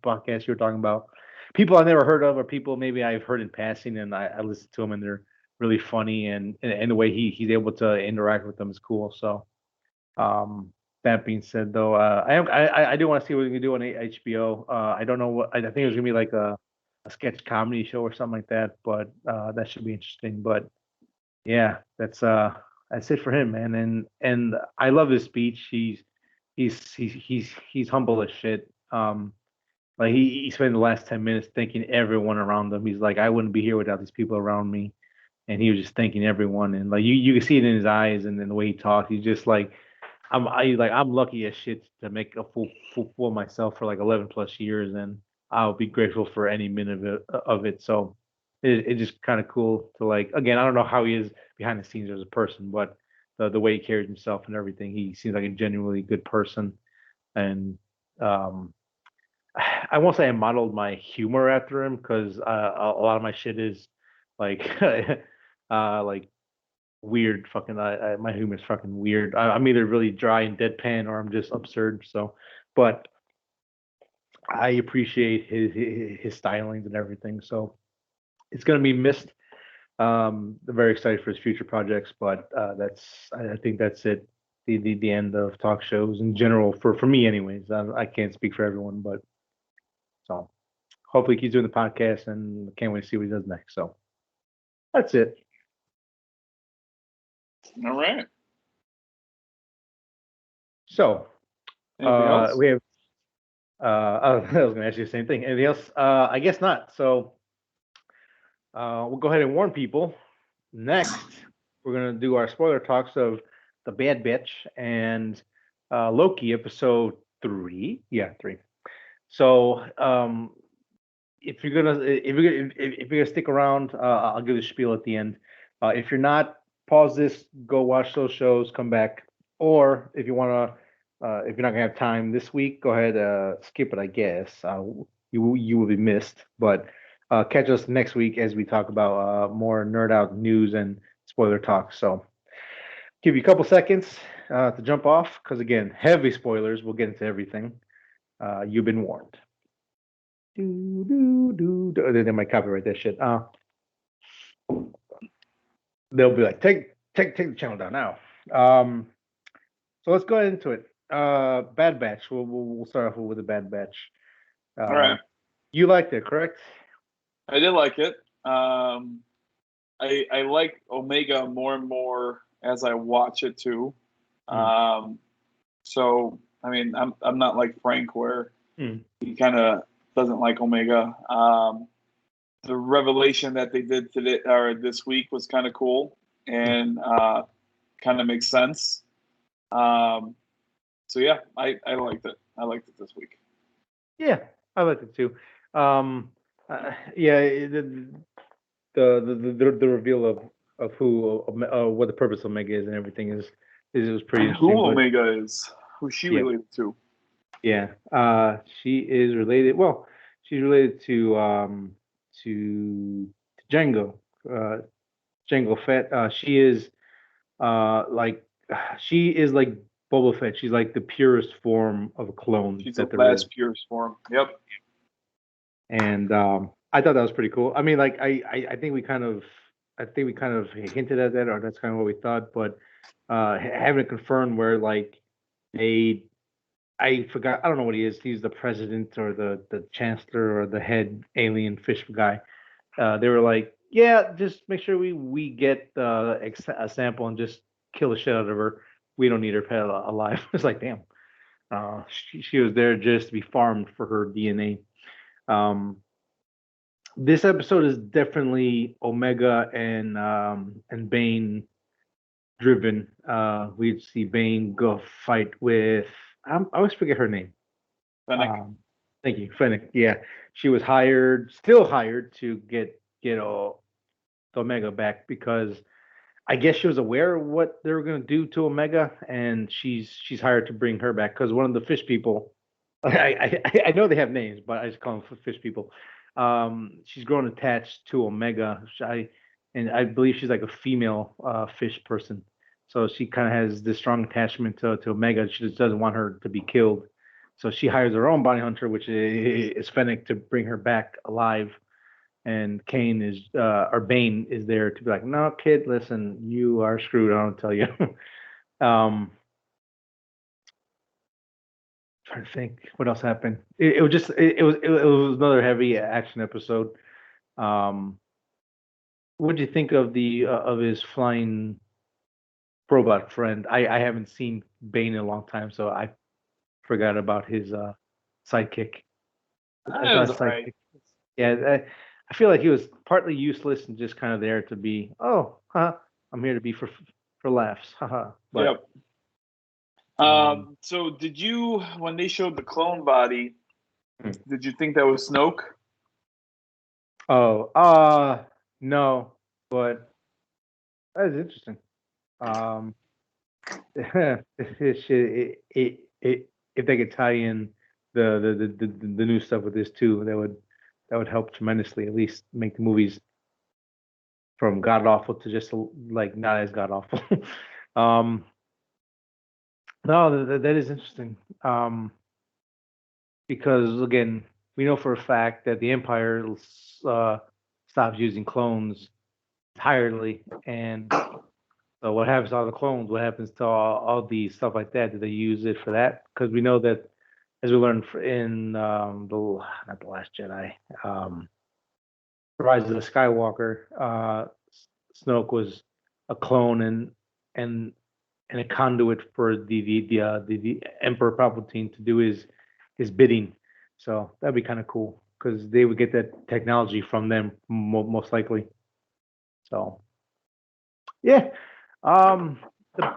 S1: podcast you were talking about, people I've never heard of, or people maybe I've heard in passing, and I listen to them, and they're really funny, and the way he's able to interact with them is cool. So that being said, though, I do want to see what we can do on HBO. I don't know what I think it was gonna be like a sketch comedy show or something like that, but that should be interesting. But yeah, that's it for him, man. And I love his speech. He's humble as shit. Like he spent the last 10 minutes thanking everyone around him. He's like, I wouldn't be here without these people around me, and he was just thanking everyone. And like you can see it in his eyes and in the way he talks. He's just like, I'm lucky as shit to make a fool of myself for like 11 plus years, and I'll be grateful for any minute of it. So it's just kind of cool to like, again, I don't know how he is behind the scenes as a person, but the way he carries himself and everything, he seems like a genuinely good person. And um I won't say I modeled my humor after him, because a lot of my shit is like like weird fucking my humor is fucking weird. I'm either really dry and deadpan, or I'm just absurd. So but I appreciate his stylings and everything. So it's gonna be missed. I'm very excited for his future projects, but I think that's it. The end of talk shows in general for me anyways. I can't speak for everyone, but so hopefully he keeps doing the podcast, and can't wait to see what he does next. So that's it.
S2: All right.
S1: So
S2: Anything else?
S1: we have I was gonna ask you the same thing. Anything else? I guess not. So we'll go ahead and warn people. Next, we're gonna do our spoiler talks of the Bad Bitch and Loki episode 3. Yeah, 3. So if you're gonna stick around, I'll give the spiel at the end. If you're not, pause this, go watch those shows, come back, or if you're not gonna have time this week, go ahead, skip it. I guess you will be missed, but catch us next week as we talk about more nerd out news and spoiler talk. So give you a couple seconds to jump off, because again, heavy spoilers. We'll get into everything. You've been warned. Do, do, do, do. They might copyright that shit. They'll be like, take the channel down now. So let's go ahead into it. Bad Batch. We'll start off with the Bad Batch.
S2: All right.
S1: You liked it, correct?
S2: I did like it. I like Omega more and more as I watch it too. So I mean, I'm not like Frank where he kind of doesn't like Omega. The revelation that they did today or this week was kind of cool and kind of makes sense. So yeah, I liked it. I liked it this week.
S1: Yeah, I liked it too. Yeah, the reveal of who what the purpose of Omega is and everything is was pretty
S2: And
S1: interesting.
S2: who Omega is? Who's she related to?
S1: Yeah, she is related. Well, she's related to Django, Django Fett. She is like she is like Boba Fett. She's like the purest form of a clone
S2: She's
S1: that
S2: the
S1: there is.
S2: last purest form. Yep.
S1: And I thought that was pretty cool. I mean, like I think we kind of hinted at that, or that's kind of what we thought, but having it confirmed where like I forgot, I don't know what he is. He's the president or the chancellor or the head alien fish guy. They were like, yeah, just make sure we get a sample and just kill the shit out of her. We don't need her pet alive. It's like, damn. She was there just to be farmed for her DNA. This episode is definitely Omega and Bane driven. We see Bane go fight with I always forget her name.
S2: Fennec.
S1: Thank you, Fennec. Yeah, she was still hired to get Omega back because I guess she was aware of what they were going to do to Omega, and she's hired to bring her back because one of the fish people. I know they have names, but I just call them fish people. She's grown attached to Omega. I believe she's like a female fish person, so she kind of has this strong attachment to Omega. She just doesn't want her to be killed, so she hires her own bounty hunter, which is Fennec, to bring her back alive. And Kane is or Bane is there to be like, no, kid, listen, you are screwed. I don't tell you. Trying to think what else happened. It was just it was another heavy action episode. What do you think of the of his flying robot friend? I haven't seen Bane in a long time, so I forgot about his sidekick. I thought sidekick. Right. Yeah, I feel like he was partly useless and just kind of there to be. Oh, I'm here to be for laughs. Haha.
S2: Yep. So did you, when they showed the clone body, did you think that was Snoke?
S1: Oh, no, but that is interesting. If they could tie in the new stuff with this too, that would help tremendously. At least make the movies from god awful to just like not as god awful. No, that is interesting. Because again, we know for a fact that the Empire stops using clones entirely, and so what happens to all the clones? What happens to all the stuff like that? Do they use it for that? Because we know that, as we learned in not the Last Jedi, Rise of the Skywalker, Snoke was a clone and a conduit for the Emperor Palpatine to do his bidding. So that'd be kind of cool. because they would get that technology from them most likely. So yeah, um,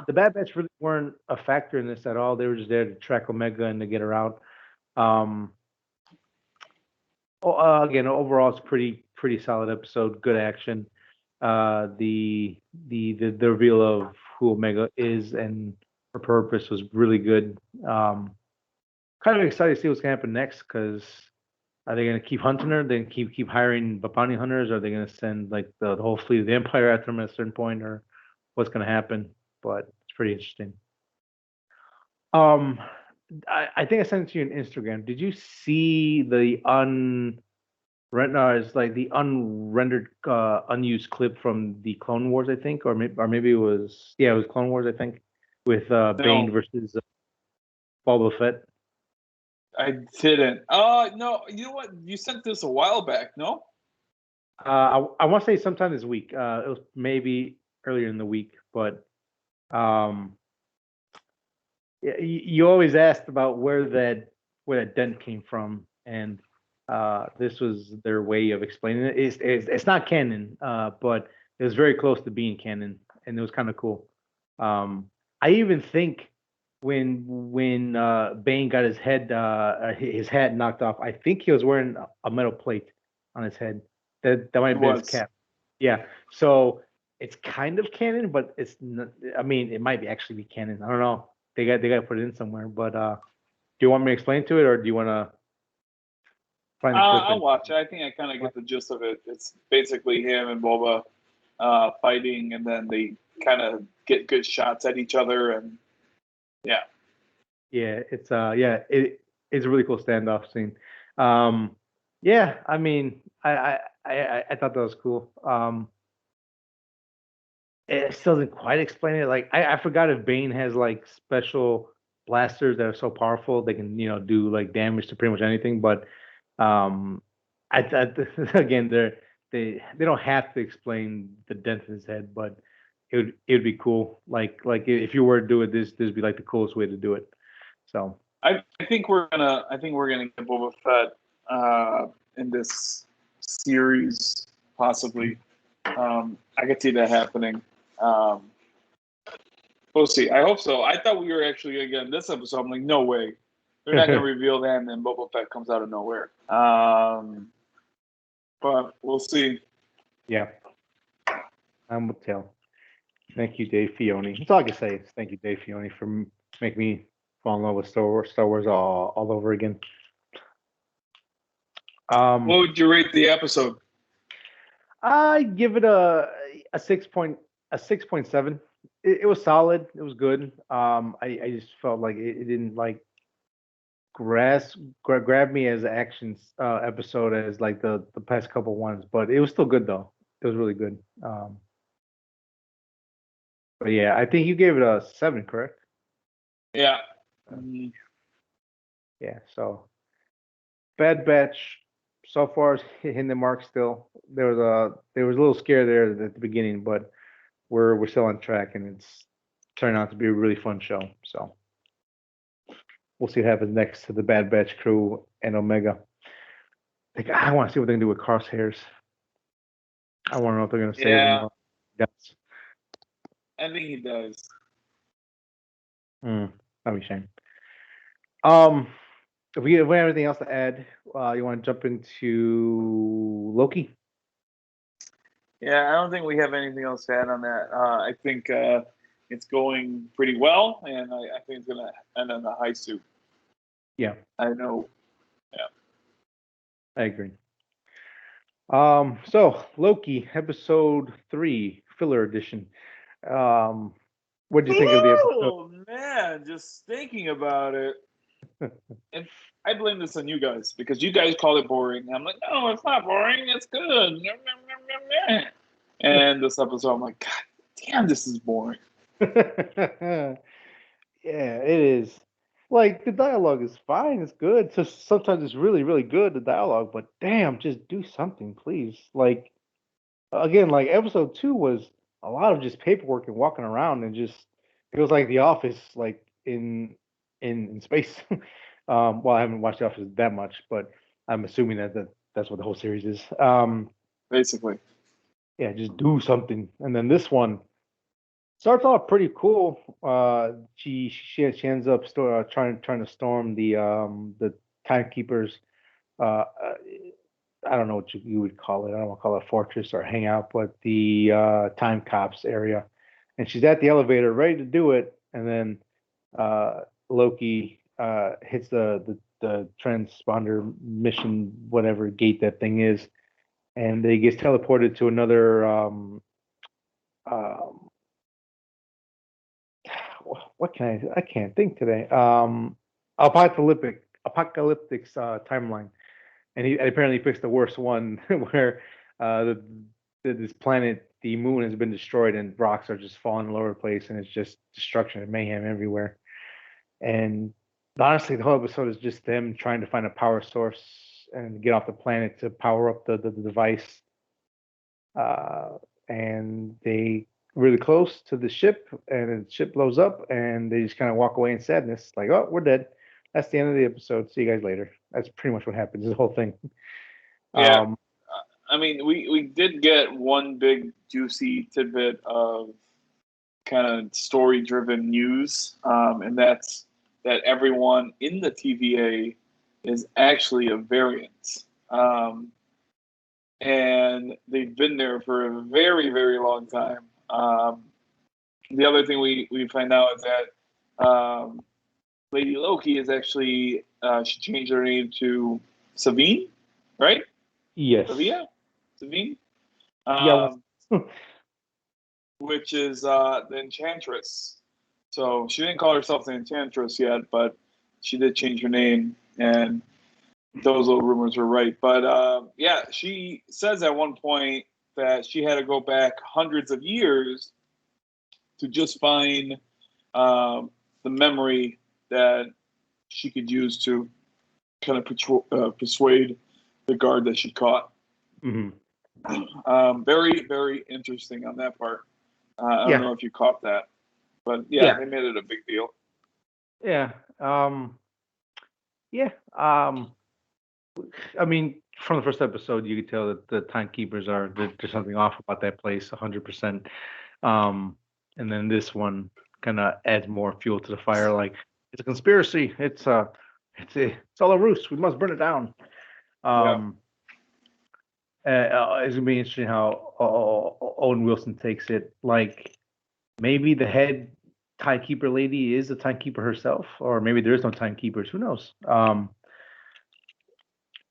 S1: the Bad Batch really weren't a factor in this at all. They were just there to track Omega and to get her out. Um, Again, overall, it's pretty solid episode. Good action. The reveal of who Omega is and her purpose was really good. Kind of excited to see what's gonna happen next because are they gonna keep hunting her? Then keep hiring bounty hunters? Or are they gonna send like the whole fleet of the Empire after them at a certain point, or what's gonna happen? But it's pretty interesting. Um, I think I sent it to you on Instagram. Did you see the it's like the unrendered, unused clip from the Clone Wars, I think, or maybe it was, yeah, it was Clone Wars, I think, with Bane
S2: No,
S1: versus Boba Fett.
S2: I didn't. No, you know what? You sent this a while back, no?
S1: I want to say sometime this week. It was maybe earlier in the week, but um, yeah, you always asked about where that dent came from, and this was their way of explaining it. It's not canon, but it was very close to being canon, and it was kind of cool. I even think when Bane got his hat knocked off, I think he was wearing a metal plate on his head. That might
S2: It
S1: have been his
S2: was.
S1: cap. Yeah. So it's kind of canon, but it's not, I mean, it might be actually be canon. I don't know. They got to put it in somewhere. But do you want me to explain to it, or do you want to find the clip
S2: I'll
S1: and?
S2: watch it. I think I kind of get the gist of it. It's basically him and Boba fighting, and then they kind of get good shots at each other, and yeah.
S1: Yeah, it's a really cool standoff scene. Um, yeah, I mean, I thought that was cool. It still doesn't quite explain it. Like I forgot if Bane has like special blasters that are so powerful they can do like damage to pretty much anything. But I thought again they don't have to explain the dent in his head, but it would be cool. Like if you were to do it, this would be like the coolest way to do it. So
S2: I think we're gonna get Boba Fett in this series possibly. I could see that happening. Um, we'll see. I hope so. I thought we were actually again this episode. I'm like, no way. They're not gonna reveal that, and then Boba Fett comes out of nowhere. But we'll see.
S1: yeah, I'm with tell. Thank you, Dave Filoni. That's all I can say is thank you, Dave Filoni, for making me fall in love with Star Wars all over again.
S2: What would you rate the episode?
S1: I give it a 6.7. It was solid. It was good. I just felt like it didn't like grab me as an action episode as like the past couple ones, but it was still good though. It was really good. But yeah, I think you gave it a 7, correct?
S2: Yeah.
S1: Yeah. So Bad Batch so far is hitting the mark still. There was a little scare there at the beginning, but we're still on track, and it's turning out to be a really fun show. So we'll see what happens next to the Bad Batch crew and Omega. Like, I want to see what they can do with Crosshairs. I want to know if they're going to save him
S2: Yeah.
S1: or that's
S2: I think he does.
S1: that'd be a shame. Um, if we have anything else to add, you want to jump into Loki?
S2: Yeah, I don't think we have anything else to add on that. I think it's going pretty well, and I think it's going to end on a high suit.
S1: Yeah,
S2: I know. Yeah.
S1: I agree. So Loki episode 3 filler edition. Um, what do you think of the episode?
S2: Oh man, just thinking about it, and I blame this on you guys because you guys call it boring. I'm like, no, it's not boring. It's good. And this episode, I'm like, God damn, this is boring.
S1: Yeah, it is. Like the dialogue is fine, it's good. So sometimes it's really, really good, the dialogue, but damn, just do something, please. Like again, like episode 2 was a lot of just paperwork and walking around and just it was like the office like in space. Well, I haven't watched the office that much, but I'm assuming that's what the whole series is.
S2: Basically.
S1: Yeah, just do something. And then this one starts off pretty cool. She ends up trying to storm the timekeepers. I don't know what you would call it. I don't want to call it a fortress or a hangout, but the time cops area. And she's at the elevator, ready to do it, and then Loki hits the transponder mission, whatever gate that thing is, and he gets teleported to another. Um, what can I can't think today. Apocalyptic timeline, and he apparently picks the worst one where this planet, the moon, has been destroyed and rocks are just falling all over the place, and it's just destruction and mayhem everywhere. And honestly, the whole episode is just them trying to find a power source and get off the planet to power up the device. Uh, and they really close to the ship, and the ship blows up, and they just kind of walk away in sadness, like, "Oh, we're dead." That's the end of the episode. See you guys later. That's pretty much what happens. The whole thing.
S2: Yeah.
S1: Um,
S2: I mean, we did get one big juicy tidbit of kind of story driven news, and that's that everyone in the TVA is actually a variant. And they've been there for a very, very long time. The other thing we find out is that Lady Loki is actually, she changed her name to Savine, right?
S1: yes.
S2: Savia? Savine?
S1: Yeah.
S2: Which is the Enchantress. So she didn't call herself the Enchantress yet, but she did change her name, and those little rumors were right. But yeah, she says at one point that she had to go back hundreds of years to just find the memory that she could use to kind of persuade the guard that she caught.
S1: Mm-hmm.
S2: Very, very interesting on that part. I don't know if you caught that, but yeah, they made it a big deal.
S1: Yeah. Yeah. I mean, from the first episode, you could tell that the timekeepers there's something off about that place, 100%. And then this one kind of adds more fuel to the fire. Like, it's a conspiracy. It's all a ruse. We must burn it down. It's gonna be interesting how Owen Wilson takes it. Like, maybe the head timekeeper lady is the timekeeper herself, or maybe there is no timekeepers. Who knows?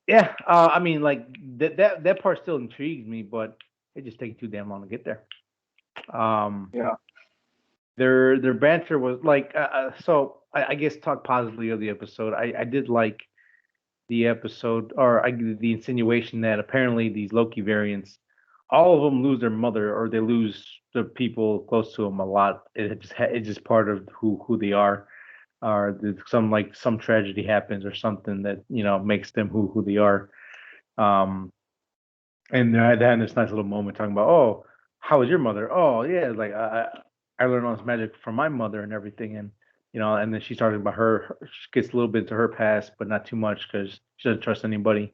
S1: Yeah, I mean, like that part still intrigues me, but it just takes too damn long to get there.
S2: Yeah.
S1: Their banter was like, so I guess talk positively of the episode. I did like the episode, or the insinuation that apparently these Loki variants, all of them lose their mother, or they lose the people close to them a lot. It's just part of who they are, or some tragedy happens or something that makes them who they are. Um, and they had this nice little moment talking about, oh, how was your mother? Oh yeah, like I learned all this magic from my mother and everything, and and then she started about she gets a little bit into her past, but not too much because she doesn't trust anybody.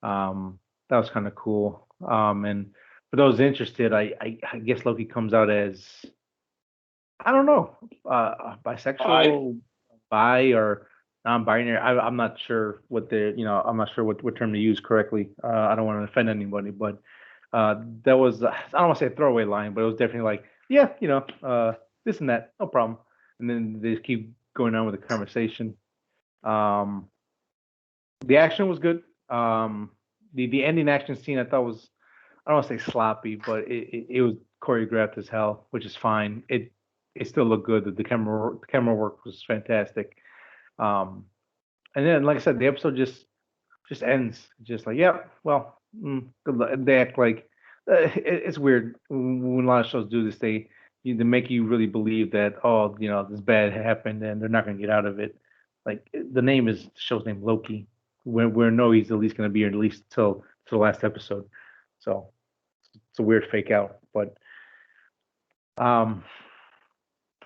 S1: That was kind of cool. And for those interested, I guess Loki comes out as, I don't know, bisexual, bi, or non-binary. I'm not sure I'm not sure what term to use correctly. I don't want to offend anybody, but that was, I don't want to say a throwaway line, but it was definitely like, yeah, this and that, no problem. And then they just keep going on with the conversation. Um, the action was good. The ending action scene I thought was, I don't want to say sloppy, but it was choreographed as hell, which is fine. It still looked good. The camera work was fantastic. Um, and then, like I said, the episode just ends. Just like, yeah, well, good luck. They act like, it's weird when a lot of shows do this. They make you really believe that, oh, this bad happened and they're not gonna get out of it. Like, the show's name Loki. We know he's at least gonna be here at least till the last episode. So it's a weird fake out, but um,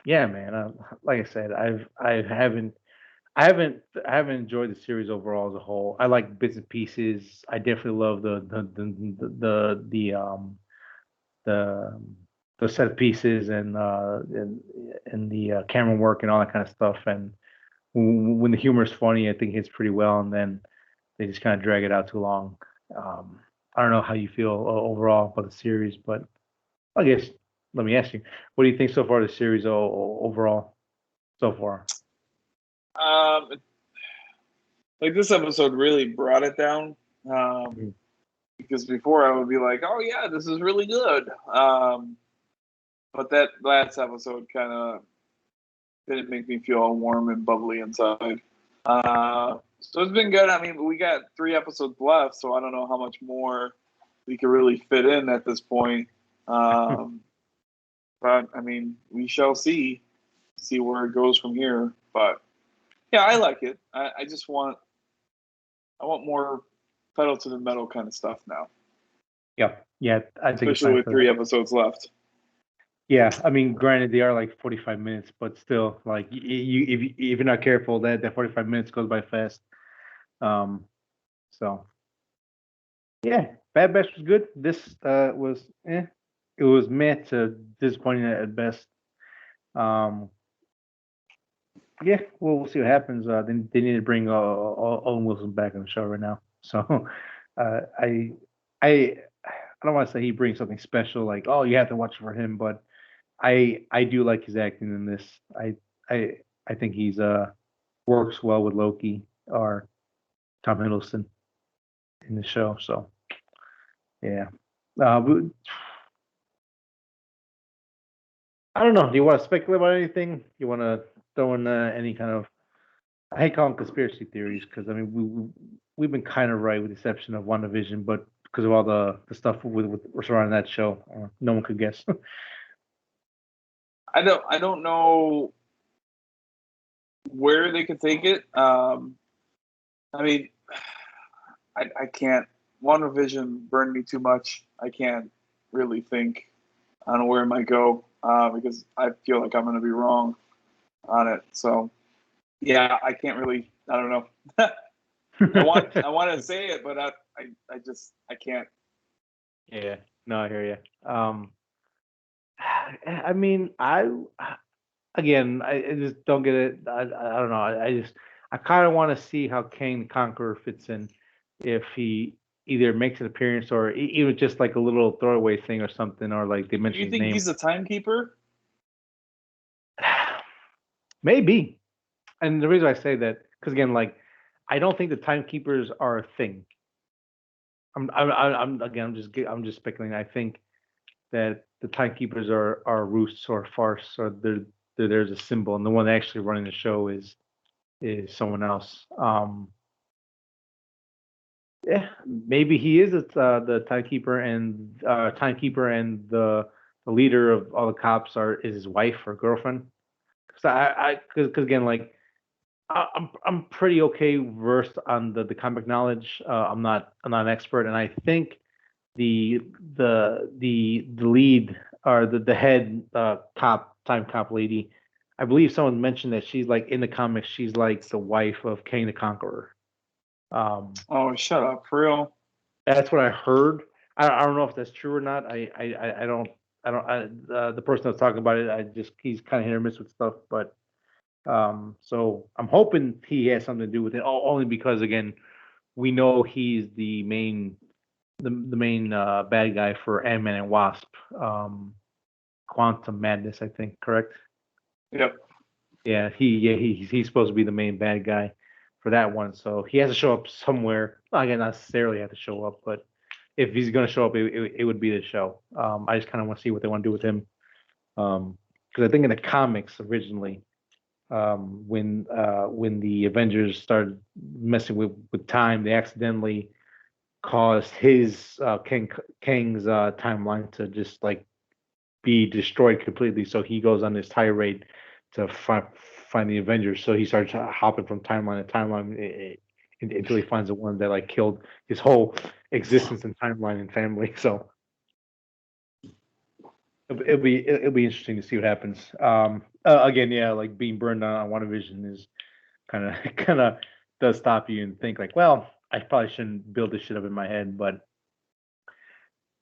S1: yeah, man. Like I said, I haven't. I haven't enjoyed the series overall as a whole. I like bits and pieces. I definitely love the the set pieces and the camera work and all that kind of stuff. And when the humor is funny, I think it hits pretty well. And then they just kind of drag it out too long. Um, I don't know how you feel overall about the series, but I guess let me ask you, what do you think so far of the series overall so far?
S2: Um, like this episode really brought it down.
S1: Mhm.
S2: Because before I would be like, oh yeah, this is really good. But that last episode kind of didn't make me feel all warm and bubbly inside. So it's been good. I mean, we got 3 episodes left, so I don't know how much more we could really fit in at this point. Um, but I mean, we shall see where it goes from here. But yeah, I like it. I just want more pedal to the metal kind of stuff now,
S1: Yeah, yeah, I think it's
S2: especially
S1: time
S2: with
S1: for
S2: three
S1: that.
S2: episodes left.
S1: Yeah, I mean, granted, they are like 45 minutes, but still, like if you're not careful, that 45 minutes goes by fast. Um, so yeah, Bad Batch was good. This was it was meant to disappointing at best. Um, yeah, we'll see what happens. They need to bring Owen Wilson back on the show right now. So I I don't want to say he brings something special, like oh you have to watch for him, but I do like his acting in this. I I think he's works well with Loki or Tom Hiddleston in the show. So yeah. But I don't know. Do you want to speculate about anything? You want to throw in any kind of I hate calling conspiracy theories because I mean we've been kind of right with the exception of WandaVision, but because of all the stuff with surrounding that show, no one could guess.
S2: I don't know where they could take it. I mean, I can't. WandaVision burned me too much. I can't really think on where it might go because I feel like I'm going to be wrong on it. So yeah, I can't really. I don't know. I want to say it, but I just I can't.
S1: Yeah, no, I hear you. I mean, I just don't get it. I don't know. I kind of want to see how Kane the Conqueror fits in, if he either makes an appearance or even just like a little throwaway thing or something, or like they mention
S2: You
S1: his
S2: think
S1: name.
S2: he's a timekeeper?
S1: Maybe. And the reason I say that, because again, like I don't think the timekeepers are a thing. I'm again, I'm just speculating. I think that the timekeepers are roosts or farce, or there's a symbol, and the one actually running the show is someone else. Yeah, maybe he is the timekeeper, and the leader of all the cops are is his wife or girlfriend. Because because again, like I'm pretty okay versed on the comic knowledge. I'm not an expert, and I think the the lead or the head time cop lady. I believe someone mentioned that she's like in the comics. She's like the wife of Kang the Conqueror. Um,
S2: Oh, shut up, for real.
S1: that's what I heard. I don't know if that's true or not. I don't the person that's talking about it. I just he's kind of hit or miss with stuff, but so I'm hoping he has something to do with it. Only because again, we know he's the main bad guy for Ant-Man and Wasp. Quantum Madness, I think, correct?
S2: Yep.
S1: He's supposed to be the main bad guy for that one. So he has to show up somewhere. Not again, not necessarily have to show up, but if he's going to show up, it would be the show. I just kind of want to see what they want to do with him. Because I think in the comics originally, when the Avengers started messing with time, they accidentally caused his Kang's timeline to just like be destroyed completely. So he goes on this tirade to find the Avengers. So he starts hopping from timeline to timeline until he finds the one that like killed his whole existence and timeline and family. So it'll be interesting to see what happens. Again, yeah, like being burned on WandaVision is kind of kind of does stop you and think like, well, I probably shouldn't build this shit up in my head, but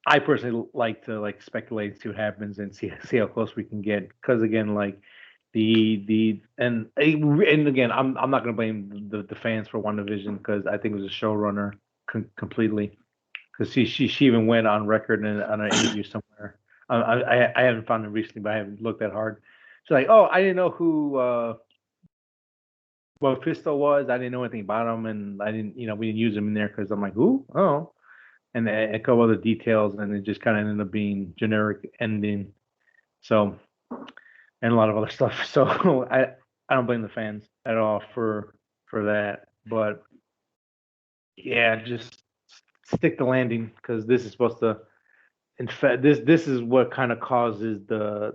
S1: I personally like to like speculate and see what happens and see how close we can get. Because again, like and again, I'm not gonna blame the fans for WandaVision because I think it was a showrunner completely. Because she even went on record in on an interview somewhere. I haven't found it recently, but I haven't looked that hard. She's like, oh, I didn't know who Mephisto was. I didn't know anything about him, and I didn't, we didn't use him in there because I'm like, who? Oh, and a couple other details, and it just kind of ended up being generic ending. So, and a lot of other stuff. So I don't blame the fans at all for that. But yeah, just stick the landing because this is supposed to. In fact, this is what kind of causes the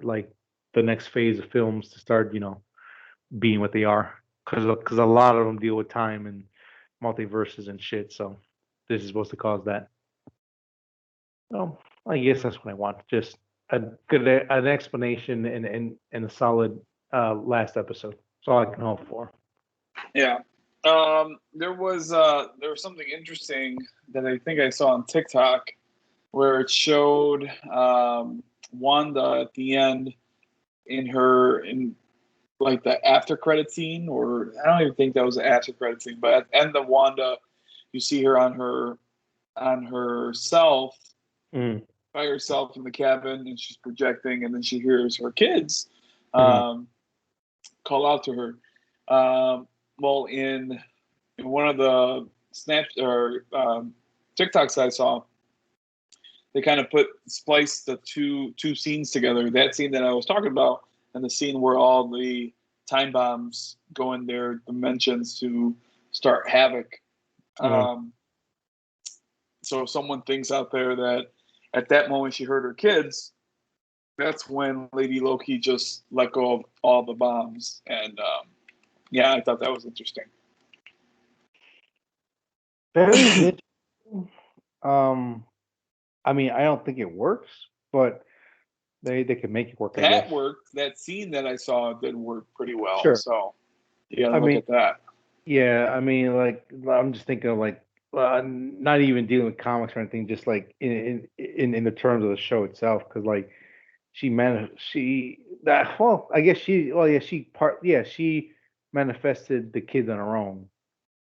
S1: next phase of films to start, being what they are because a lot of them deal with time and multiverses and shit. So this is supposed to cause that. So I guess that's what I want. Just a good an explanation and a solid last episode. That's all I can hope for.
S2: Yeah. There was something interesting that I think I saw on TikTok where it showed Wanda at the end in like the after credit scene, or I don't even think that was the after credit scene, but at the end of Wanda, you see her on herself by herself in the cabin, and she's projecting, and then she hears her kids call out to her. Well, in one of the snaps or TikToks I saw, they kind of spliced the two scenes together. That scene that I was talking about, and the scene where all the time bombs go in their dimensions to start havoc. So if someone thinks out there that at that moment she heard her kids, that's when Lady Loki just let go of all the bombs. And yeah, I thought that was interesting.
S1: Very interesting. I mean, I don't think it works, but they could make it work.
S2: That worked. That scene that I saw did work pretty well.
S1: Sure.
S2: So you gotta look at that.
S1: Yeah, I mean, like I'm just thinking of like not even dealing with comics or anything, just like in the terms of the show itself, because like she manifested the kids on her own.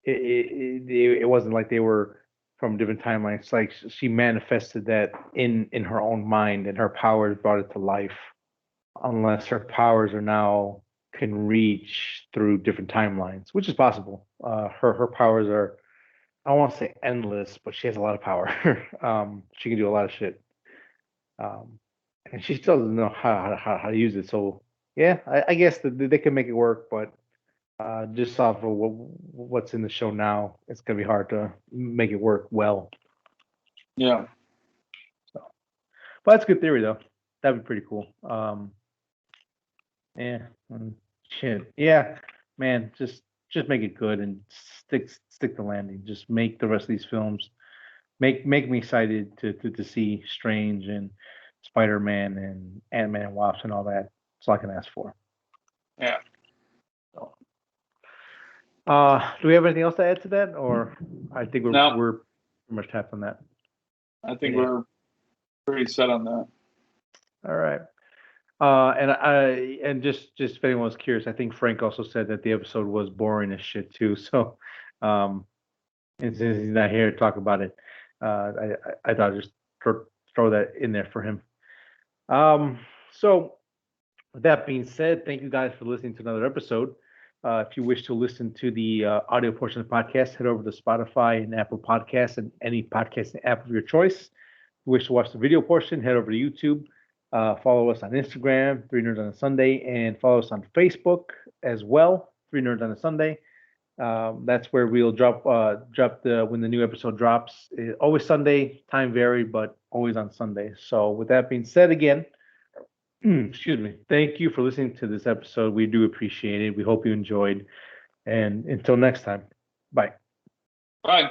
S1: It wasn't like they were from different timelines. Like she manifested that in her own mind, and her powers brought it to life. Unless her powers are now can reach through different timelines, which is possible. Her powers are, I don't want to say endless, but she has a lot of power. She can do a lot of shit. And she still doesn't know how to use it. So yeah, I guess they can make it work, but just off of what's in the show now, it's gonna be hard to make it work well.
S2: Yeah.
S1: So, but that's a good theory though. That'd be pretty cool. Yeah. Shit. Yeah, man. Just make it good and stick the landing. Just make the rest of these films make me excited to see Strange and Spider-Man and Ant-Man and Wasp and all that. That's all I can ask for.
S2: Yeah.
S1: So, do we have anything else to add to that, or I think we're pretty much tapped on that.
S2: I think we're pretty set on that.
S1: All right. And just if anyone was curious, I think Frank also said that the episode was boring as shit too. So, and since he's not here to talk about it, I thought I'd just throw that in there for him. So with that being said, thank you guys for listening to another episode. If you wish to listen to the audio portion of the podcast, head over to Spotify and Apple Podcasts and any podcasting app of your choice. If you wish to watch the video portion, head over to YouTube. Follow us on Instagram, 3 Nerds on a Sunday, and follow us on Facebook as well, 3 Nerds on a Sunday. That's where we'll drop when the new episode drops. Always Sunday, time varied, but always on Sunday. So with that being said, again, excuse me. Thank you for listening to this episode. We do appreciate it. We hope you enjoyed. And until next time, bye.
S2: Bye.